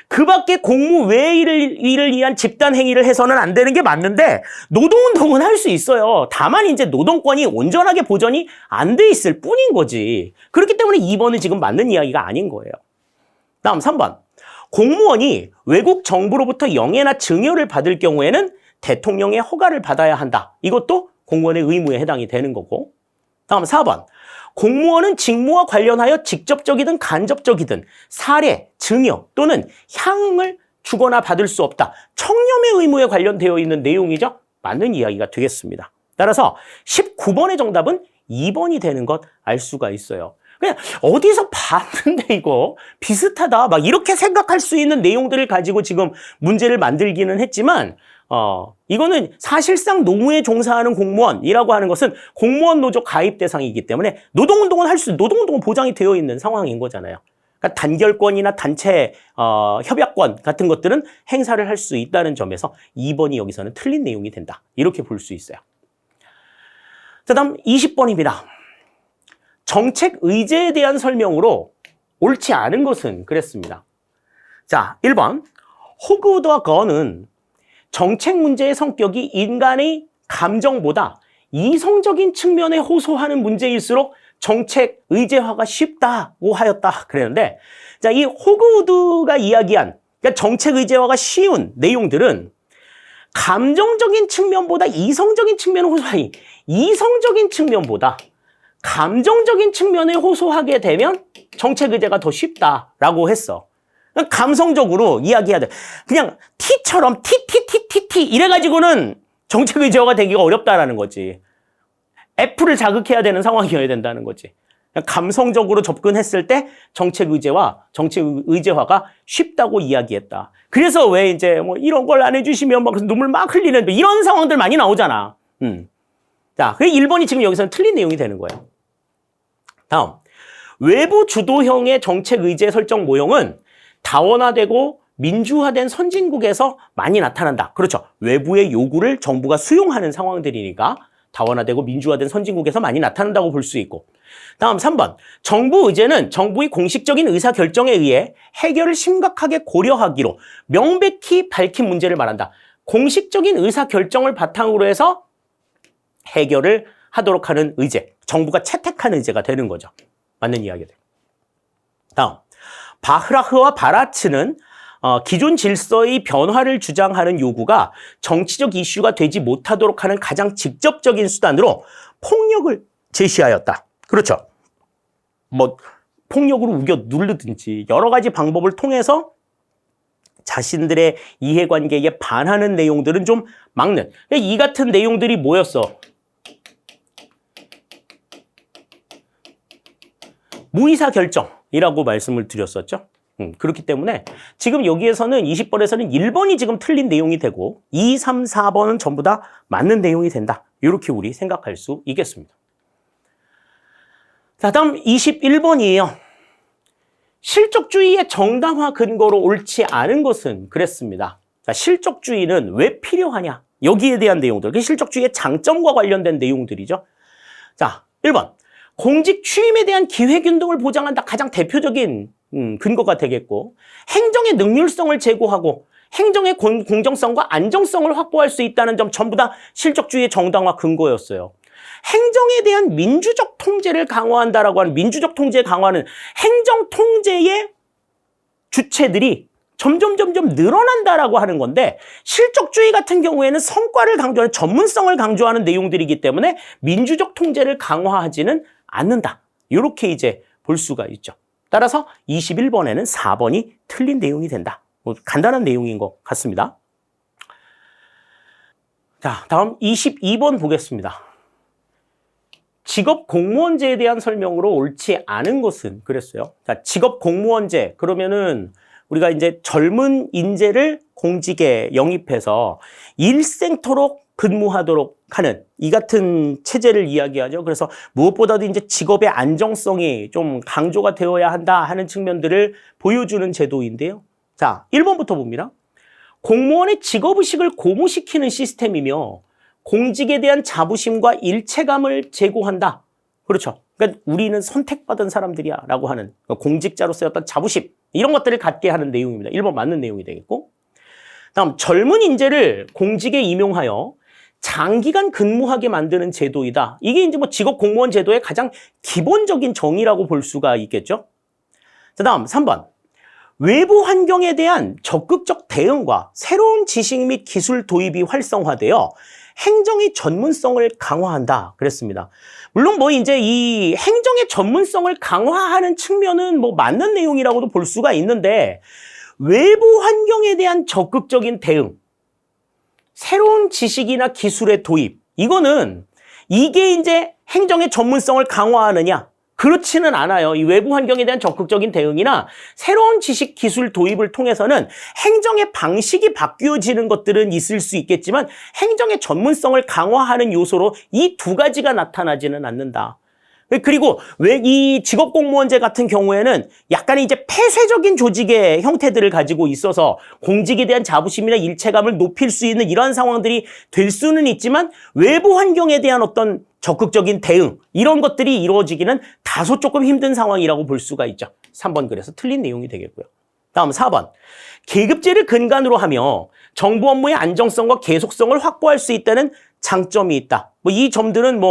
그 밖에 공무 외의 일을 위한 집단 행위를 해서는 안 되는 게 맞는데, 노동운동은 할 수 있어요. 다만 이제 노동권이 온전하게 보전이 안 돼 있을 뿐인 거지. 그렇기 때문에 2번은 지금 맞는 이야기가 아닌 거예요. 다음 3번. 공무원이 외국 정부로부터 영해나 증여를 받을 경우에는 대통령의 허가를 받아야 한다. 이것도 공무원의 의무에 해당이 되는 거고. 다음 4번. 공무원은 직무와 관련하여 직접적이든 간접적이든 사례, 증여 또는 향응을 주거나 받을 수 없다. 청렴의 의무에 관련되어 있는 내용이죠. 맞는 이야기가 되겠습니다. 따라서 19번의 정답은 2번이 되는 것 알 수가 있어요. 그냥 어디서 봤는데 이거 비슷하다 막 이렇게 생각할 수 있는 내용들을 가지고 지금 문제를 만들기는 했지만 이거는 사실상 노무에 종사하는 공무원이라고 하는 것은 공무원 노조 가입 대상이기 때문에 노동운동은 보장이 되어 있는 상황인 거잖아요. 그러니까 단결권이나 단체 협약권 같은 것들은 행사를 할 수 있다는 점에서 2번이 여기서는 틀린 내용이 된다. 이렇게 볼 수 있어요. 자, 다음 20번입니다. 정책 의제에 대한 설명으로 옳지 않은 것은 그랬습니다. 자, 1번. 호그우드와 거는 정책 문제의 성격이 인간의 감정보다 이성적인 측면에 호소하는 문제일수록 정책 의제화가 쉽다고 하였다. 그랬는데, 자, 이 호그우드가 이야기한 그러니까 정책 의제화가 쉬운 내용들은 감정적인 측면보다 이성적인 측면을 호소하니 이성적인 측면보다 감정적인 측면에 호소하게 되면 정책 의제가 더 쉽다라고 했어. 감성적으로 이야기해야 돼. 그냥 T처럼 T 이래가지고는 정책 의제화가 되기가 어렵다라는 거지. F를 자극해야 되는 상황이어야 된다는 거지. 감성적으로 접근했을 때 정책 의제화가 쉽다고 이야기했다. 그래서 왜 이제 뭐 이런 걸 안 해주시면 막 눈물 막 흘리는 이런 상황들 많이 나오잖아. 자, 그게 1번이 지금 여기서는 틀린 내용이 되는 거예요. 다음, 외부 주도형의 정책 의제 설정 모형은 다원화되고 민주화된 선진국에서 많이 나타난다. 그렇죠. 외부의 요구를 정부가 수용하는 상황들이니까 다원화되고 민주화된 선진국에서 많이 나타난다고 볼 수 있고. 다음 3번. 정부 의제는 정부의 공식적인 의사결정에 의해 해결을 심각하게 고려하기로 명백히 밝힌 문제를 말한다. 공식적인 의사결정을 바탕으로 해서 해결을 하도록 하는 의제. 정부가 채택한 의제가 되는 거죠. 맞는 이야기들. 다음. 바흐라흐와 바라츠는 기존 질서의 변화를 주장하는 요구가 정치적 이슈가 되지 못하도록 하는 가장 직접적인 수단으로 폭력을 제시하였다. 그렇죠. 뭐 폭력으로 우겨 누르든지 여러 가지 방법을 통해서 자신들의 이해관계에 반하는 내용들은 좀 막는. 이 같은 내용들이 뭐였어? 무의사결정이라고 말씀을 드렸었죠. 그렇기 때문에 지금 여기에서는 20번에서는 1번이 지금 틀린 내용이 되고 2, 3, 4번은 전부 다 맞는 내용이 된다. 이렇게 우리 생각할 수 있겠습니다. 자, 다음 21번이에요. 실적주의의 정당화 근거로 옳지 않은 것은 그랬습니다. 자, 실적주의는 왜 필요하냐? 여기에 대한 내용들. 실적주의의 장점과 관련된 내용들이죠. 자, 1번. 공직 취임에 대한 기회균등을 보장한다. 가장 대표적인 근거가 되겠고, 행정의 능률성을 제고하고 행정의 공정성과 안정성을 확보할 수 있다는 점 전부 다 실적주의의 정당화 근거였어요. 행정에 대한 민주적 통제를 강화한다라고 하는 민주적 통제 강화는 행정 통제의 주체들이 점점 늘어난다라고 하는 건데 실적주의 같은 경우에는 성과를 강조하는 전문성을 강조하는 내용들이기 때문에 민주적 통제를 강화하지는 않는다. 이렇게 이제 볼 수가 있죠. 따라서 21번에는 4번이 틀린 내용이 된다. 뭐 간단한 내용인 것 같습니다. 자, 다음 22번 보겠습니다. 직업 공무원제에 대한 설명으로 옳지 않은 것은 그랬어요. 자, 직업 공무원제 그러면은 우리가 이제 젊은 인재를 공직에 영입해서 일생토록 근무하도록 하는 이 같은 체제를 이야기하죠. 그래서 무엇보다도 이제 직업의 안정성이 좀 강조가 되어야 한다 하는 측면들을 보여주는 제도인데요. 자, 1번부터 봅니다. 공무원의 직업의식을 고무시키는 시스템이며 공직에 대한 자부심과 일체감을 제고한다. 그렇죠. 그러니까 우리는 선택받은 사람들이야 라고 하는 공직자로서의 어떤 자부심 이런 것들을 갖게 하는 내용입니다. 1번 맞는 내용이 되겠고 다음 젊은 인재를 공직에 임용하여 장기간 근무하게 만드는 제도이다. 이게 이제 뭐 직업 공무원 제도의 가장 기본적인 정의라고 볼 수가 있겠죠. 자, 다음 3번. 외부 환경에 대한 적극적 대응과 새로운 지식 및 기술 도입이 활성화되어 행정의 전문성을 강화한다. 그랬습니다. 물론 뭐 이제 이 행정의 전문성을 강화하는 측면은 뭐 맞는 내용이라고도 볼 수가 있는데 외부 환경에 대한 적극적인 대응, 새로운 지식이나 기술의 도입, 이거는 이게 이제 행정의 전문성을 강화하느냐? 그렇지는 않아요. 이 외부 환경에 대한 적극적인 대응이나 새로운 지식, 기술 도입을 통해서는 행정의 방식이 바뀌어지는 것들은 있을 수 있겠지만 행정의 전문성을 강화하는 요소로 이 두 가지가 나타나지는 않는다. 그리고 왜 이 직업공무원제 같은 경우에는 약간의 이제 폐쇄적인 조직의 형태들을 가지고 있어서 공직에 대한 자부심이나 일체감을 높일 수 있는 이러한 상황들이 될 수는 있지만 외부 환경에 대한 어떤 적극적인 대응, 이런 것들이 이루어지기는 다소 조금 힘든 상황이라고 볼 수가 있죠. 3번 그래서 틀린 내용이 되겠고요. 다음 4번. 계급제를 근간으로 하며 정부 업무의 안정성과 계속성을 확보할 수 있다는 장점이 있다. 이 점들은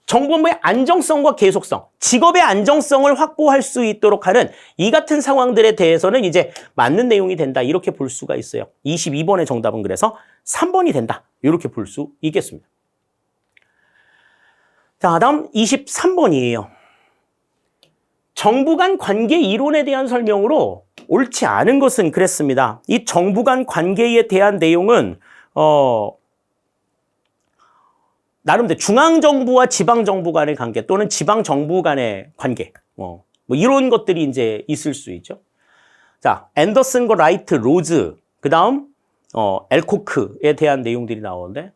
정부 업무의 안정성과 계속성, 직업의 안정성을 확보할 수 있도록 하는 이 같은 상황들에 대해서는 이제 맞는 내용이 된다. 이렇게 볼 수가 있어요. 22번의 정답은 그래서 3번이 된다. 이렇게 볼 수 있겠습니다. 자, 다음 23번이에요. 정부 간 관계 이론에 대한 설명으로 옳지 않은 것은 그랬습니다. 이 정부 간 관계에 대한 내용은 나름대로 중앙정부와 지방정부 간의 관계 또는 지방정부 간의 관계 이런 것들이 이제 있을 수 있죠. 자, 앤더슨과 라이트, 로즈, 그 다음 엘코크에 대한 내용들이 나오는데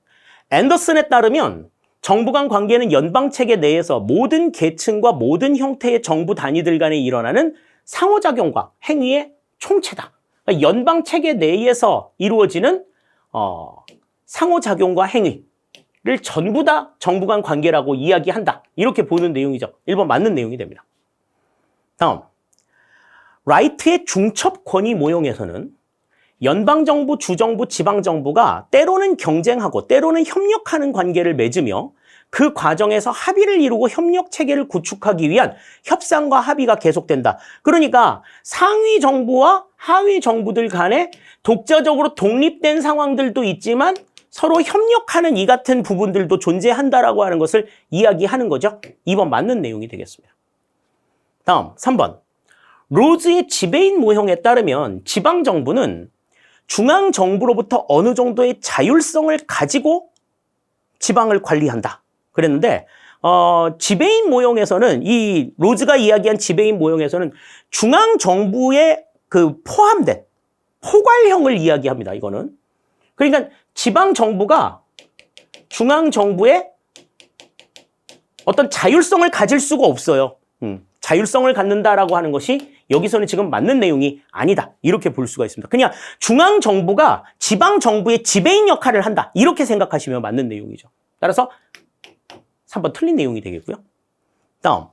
앤더슨에 따르면 정부 간 관계는 연방체계 내에서 모든 계층과 모든 형태의 정부 단위들 간에 일어나는 상호작용과 행위의 총체다. 그러니까 연방체계 내에서 이루어지는 상호작용과 행위를 전부 다 정부 간 관계라고 이야기한다. 이렇게 보는 내용이죠. 1번 맞는 내용이 됩니다. 다음, 라이트의 중첩 권위 모형에서는 연방정부, 주정부, 지방정부가 때로는 경쟁하고 때로는 협력하는 관계를 맺으며 그 과정에서 합의를 이루고 협력체계를 구축하기 위한 협상과 합의가 계속된다. 그러니까 상위 정부와 하위 정부들 간에 독자적으로 독립된 상황들도 있지만 서로 협력하는 이 같은 부분들도 존재한다라고 하는 것을 이야기하는 거죠. 2번 맞는 내용이 되겠습니다. 다음 3번. 로즈의 지배인 모형에 따르면 지방정부는 중앙정부로부터 어느 정도의 자율성을 가지고 지방을 관리한다. 그랬는데 지배인 모형에서는 이 로즈가 이야기한 지배인 모형에서는 중앙정부에 포함된 포괄형을 이야기합니다. 이거는. 그러니까 지방정부가 중앙정부에 어떤 자율성을 가질 수가 없어요. 자율성을 갖는다라고 하는 것이 여기서는 지금 맞는 내용이 아니다. 이렇게 볼 수가 있습니다. 그냥 중앙정부가 지방정부의 지배인 역할을 한다. 이렇게 생각하시면 맞는 내용이죠. 따라서 3번 틀린 내용이 되겠고요. 다음,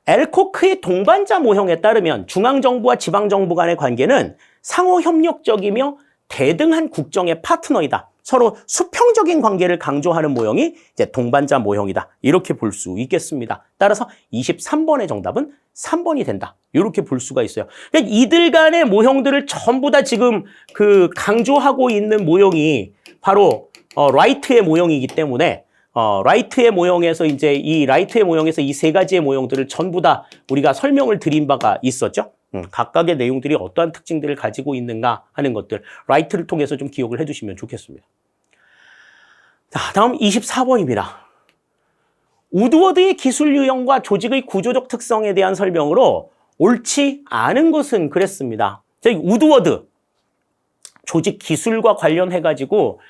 엘코크의 동반자 모형에 따르면 중앙정부와 지방정부 간의 관계는 상호협력적이며 대등한 국정의 파트너이다. 서로 수평적인 관계를 강조하는 모형이 이제 동반자 모형이다. 이렇게 볼 수 있겠습니다. 따라서 23번의 정답은 3번이 된다. 이렇게 볼 수가 있어요. 그러니까 이들 간의 모형들을 전부 다 지금 강조하고 있는 모형이 바로 라이트의 모형이기 때문에 라이트의 모형에서 이제 이 라이트의 모형에서 이 세 가지의 모형들을 전부 다 우리가 설명을 드린 바가 있었죠. 각각의 내용들이 어떠한 특징들을 가지고 있는가 하는 것들 라이트를 통해서 좀 기억을 해두시면 좋겠습니다. 자, 다음 24번입니다. 우드워드의 기술 유형과 조직의 구조적 특성에 대한 설명으로 옳지 않은 것은 그랬습니다. 우드워드 조직 기술과 관련해가지고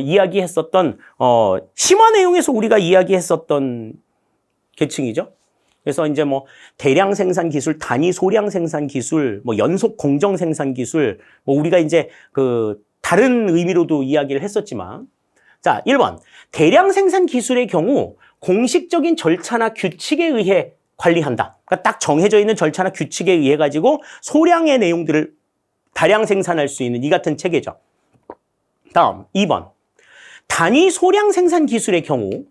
이야기했었던 심화 내용에서 우리가 이야기했었던 계층이죠. 그래서 이제 대량 생산 기술, 단위 소량 생산 기술, 연속 공정 생산 기술, 우리가 이제 다른 의미로도 이야기를 했었지만, 자, 1번. 대량 생산 기술의 경우 공식적인 절차나 규칙에 의해 관리한다. 그러니까 딱 정해져 있는 절차나 규칙에 의해 가지고 소량의 내용들을 다량 생산할 수 있는 이 같은 체계죠. 다음, 2번. 단위 소량 생산 기술의 경우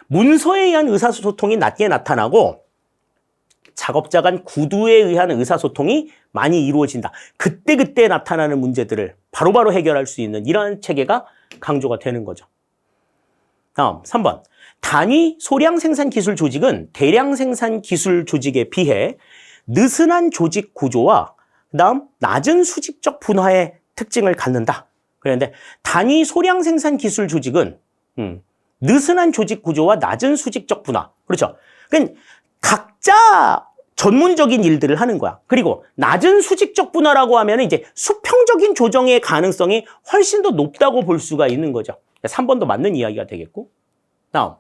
문서에 의한 의사소통이 낮게 나타나고 작업자 간 구두에 의한 의사소통이 많이 이루어진다. 그때그때 나타나는 문제들을 바로바로 해결할 수 있는 이러한 체계가 강조가 되는 거죠. 다음 3번. 단위 소량 생산 기술 조직은 대량 생산 기술 조직에 비해 느슨한 조직 구조와 그다음 낮은 수직적 분화의 특징을 갖는다. 그런데 단위 소량 생산 기술 조직은 느슨한 조직 구조와 낮은 수직적 분화. 그렇죠. 그러니까 각자 전문적인 일들을 하는 거야. 그리고 낮은 수직적 분화라고 하면 이제 수평적인 조정의 가능성이 훨씬 더 높다고 볼 수가 있는 거죠. 3번도 맞는 이야기가 되겠고. 다음.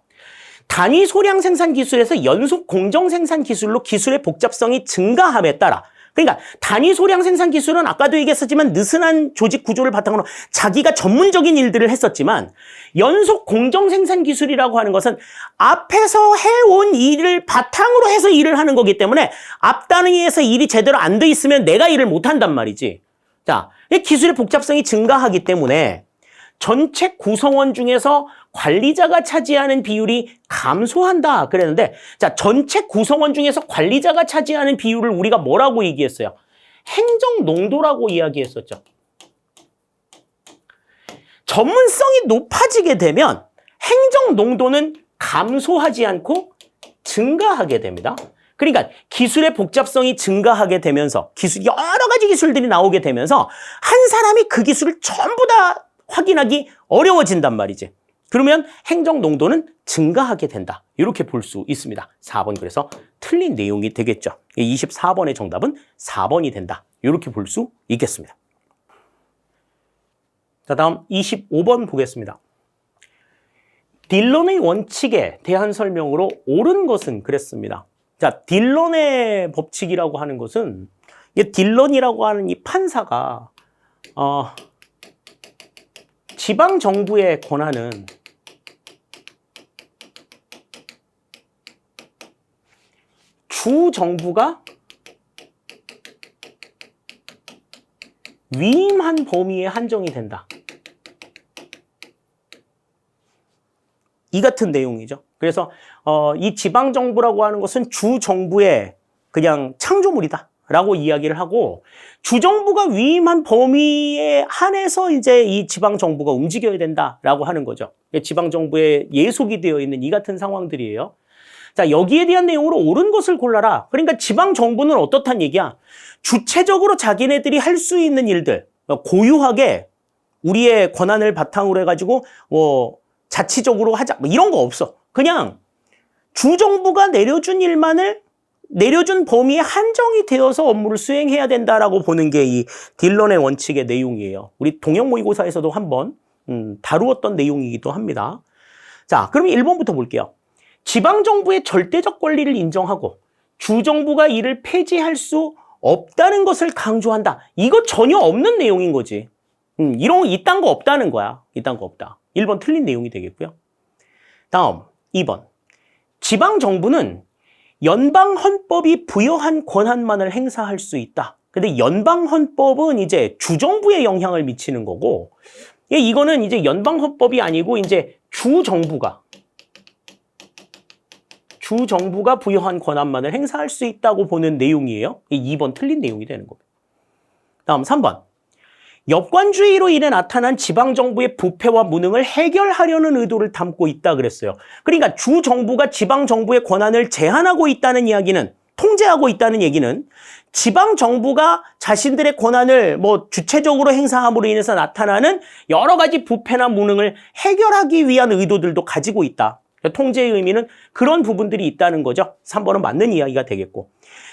단위 소량 생산 기술에서 연속 공정 생산 기술로 기술의 복잡성이 증가함에 따라, 그러니까 단위 소량 생산 기술은 아까도 얘기했었지만 느슨한 조직 구조를 바탕으로 자기가 전문적인 일들을 했었지만, 연속 공정 생산 기술이라고 하는 것은 앞에서 해온 일을 바탕으로 해서 일을 하는 거기 때문에 앞 단위에서 일이 제대로 안 돼 있으면 내가 일을 못 한단 말이지. 자, 기술의 복잡성이 증가하기 때문에 전체 구성원 중에서 관리자가 차지하는 비율이 감소한다 그랬는데, 자, 전체 구성원 중에서 관리자가 차지하는 비율을 우리가 뭐라고 얘기했어요? 행정 농도라고 이야기했었죠. 전문성이 높아지게 되면 행정 농도는 감소하지 않고 증가하게 됩니다. 그러니까 기술의 복잡성이 증가하게 되면서 여러 가지 기술들이 나오게 되면서 한 사람이 그 기술을 전부 다 확인하기 어려워진단 말이지. 그러면 행정 농도는 증가하게 된다. 이렇게 볼 수 있습니다. 4번 그래서 틀린 내용이 되겠죠. 24번의 정답은 4번이 된다. 이렇게 볼 수 있겠습니다. 자, 다음 25번 보겠습니다. 딜런의 원칙에 대한 설명으로 옳은 것은 그랬습니다. 자, 딜런의 법칙이라고 하는 것은, 이게 딜런이라고 하는 이 판사가 지방 정부의 권한은 주 정부가 위임한 범위에 한정이 된다. 이 같은 내용이죠. 그래서 이 지방 정부라고 하는 것은 주 정부의 그냥 창조물이다 라고 이야기를 하고, 주정부가 위임한 범위에 한해서 이제 이 지방 정부가 움직여야 된다라고 하는 거죠. 지방 정부에 예속이 되어 있는 이 같은 상황들이에요. 자, 여기에 대한 내용으로 옳은 것을 골라라. 그러니까 지방 정부는 어떻단 얘기야? 주체적으로 자기네들이 할 수 있는 일들, 고유하게 우리의 권한을 바탕으로 해가지고 자치적으로 하자, 이런 거 없어. 그냥 주정부가 내려준 범위에 한정이 되어서 업무를 수행해야 된다라고 보는 게 이 딜런의 원칙의 내용이에요. 우리 동형 모의고사에서도 한번 다루었던 내용이기도 합니다. 자, 그러면 1번부터 볼게요. 지방정부의 절대적 권리를 인정하고 주정부가 이를 폐지할 수 없다는 것을 강조한다. 이거 전혀 없는 내용인 거지. 이런 거 이딴 거 없다는 거야. 이딴 거 없다. 1번 틀린 내용이 되겠고요. 다음 2번. 지방정부는 연방헌법이 부여한 권한만을 행사할 수 있다. 근데 연방헌법은 이제 주정부에 영향을 미치는 거고, 이거는 이제 연방헌법이 아니고 이제 주정부가 부여한 권한만을 행사할 수 있다고 보는 내용이에요. 2번 틀린 내용이 되는 겁니다. 다음 3번. 역관주의로 인해 나타난 지방정부의 부패와 무능을 해결하려는 의도를 담고 있다 그랬어요. 그러니까 주정부가 지방정부의 권한을 제한하고 있다는 이야기는, 통제하고 있다는 얘기는 지방정부가 자신들의 권한을 주체적으로 행사함으로 인해서 나타나는 여러 가지 부패나 무능을 해결하기 위한 의도들도 가지고 있다. 통제의 의미는 그런 부분들이 있다는 거죠. 3번은 맞는 이야기가 되겠고,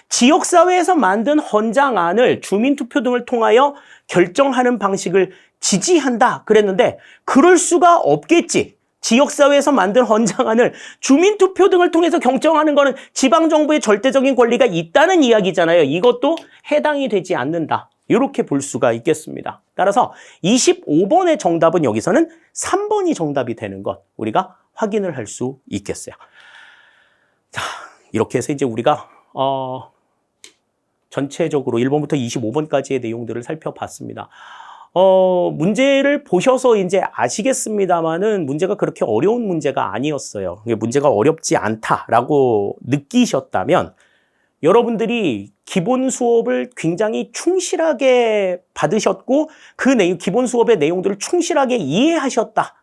지역사회에서 만든 헌장안을 주민투표 등을 통하여 결정하는 방식을 지지한다 그랬는데, 그럴 수가 없겠지. 지역사회에서 만든 헌장안을 주민투표 등을 통해서 결정하는 거는 지방정부의 절대적인 권리가 있다는 이야기잖아요. 이것도 해당이 되지 않는다. 이렇게 볼 수가 있겠습니다. 따라서 25번의 정답은 여기서는 3번이 정답이 되는 것, 우리가 확인을 할 수 있겠어요. 자, 이렇게 해서 이제 우리가 전체적으로 1번부터 25번까지의 내용들을 살펴봤습니다. 문제를 보셔서 이제 아시겠습니다만은 문제가 그렇게 어려운 문제가 아니었어요. 문제가 어렵지 않다라고 느끼셨다면 여러분들이 기본 수업을 굉장히 충실하게 받으셨고 그 기본 수업의 내용들을 충실하게 이해하셨다.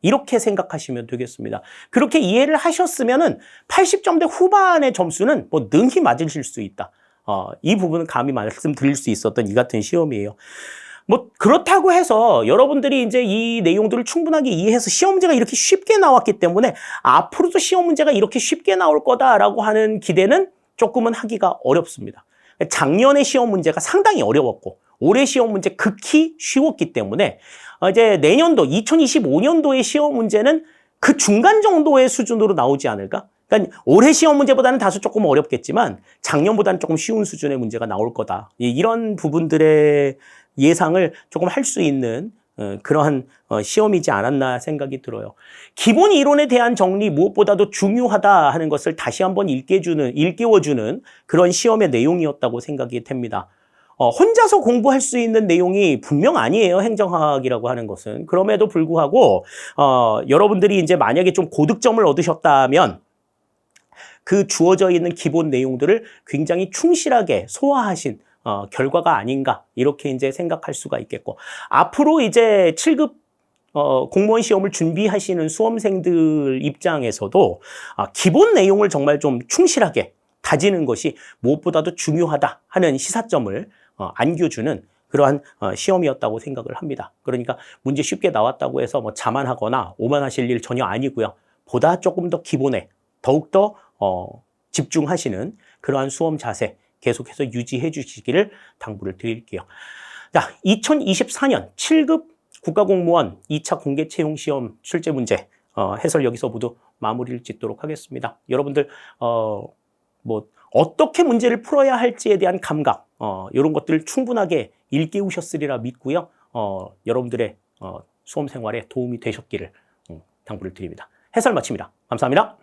이렇게 생각하시면 되겠습니다. 그렇게 이해를 하셨으면은 80점대 후반의 점수는 능히 맞으실 수 있다. 이 부분은 감히 말씀드릴 수 있었던 이 같은 시험이에요. 뭐 그렇다고 해서 여러분들이 이제 이 내용들을 충분하게 이해해서 시험 문제가 이렇게 쉽게 나왔기 때문에 앞으로도 시험 문제가 이렇게 쉽게 나올 거다라고 하는 기대는 조금은 하기가 어렵습니다. 작년에 시험 문제가 상당히 어려웠고 올해 시험 문제 극히 쉬웠기 때문에 이제 내년도 2025년도의 시험 문제는 그 중간 정도의 수준으로 나오지 않을까? 그러니까 올해 시험 문제보다는 다소 조금 어렵겠지만 작년보다는 조금 쉬운 수준의 문제가 나올 거다. 이런 부분들의 예상을 조금 할 수 있는 그러한 시험이지 않았나 생각이 들어요. 기본 이론에 대한 정리 무엇보다도 중요하다 하는 것을 다시 한번 일깨워주는 그런 시험의 내용이었다고 생각이 됩니다. 혼자서 공부할 수 있는 내용이 분명 아니에요. 행정학이라고 하는 것은. 그럼에도 불구하고 여러분들이 이제 만약에 좀 고득점을 얻으셨다면 그 주어져 있는 기본 내용들을 굉장히 충실하게 소화하신 결과가 아닌가 이렇게 이제 생각할 수가 있겠고 앞으로 이제 7급 공무원 시험을 준비하시는 수험생들 입장에서도 기본 내용을 정말 좀 충실하게 다지는 것이 무엇보다도 중요하다 하는 시사점을 안겨주는 그러한 시험이었다고 생각을 합니다. 그러니까 문제 쉽게 나왔다고 해서 뭐 자만하거나 오만하실 일 전혀 아니고요. 보다 조금 더 기본에 더욱더 집중하시는 그러한 수험 자세 계속해서 유지해 주시기를 당부를 드릴게요. 자, 2024년 7급 국가공무원 2차 공개채용시험 출제 문제 해설 여기서 모두 마무리를 짓도록 하겠습니다. 여러분들 뭐 어떻게 문제를 풀어야 할지에 대한 감각 이런 것들을 충분하게 일깨우셨으리라 믿고요. 여러분들의 수험 생활에 도움이 되셨기를 당부를 드립니다. 해설 마칩니다. 감사합니다.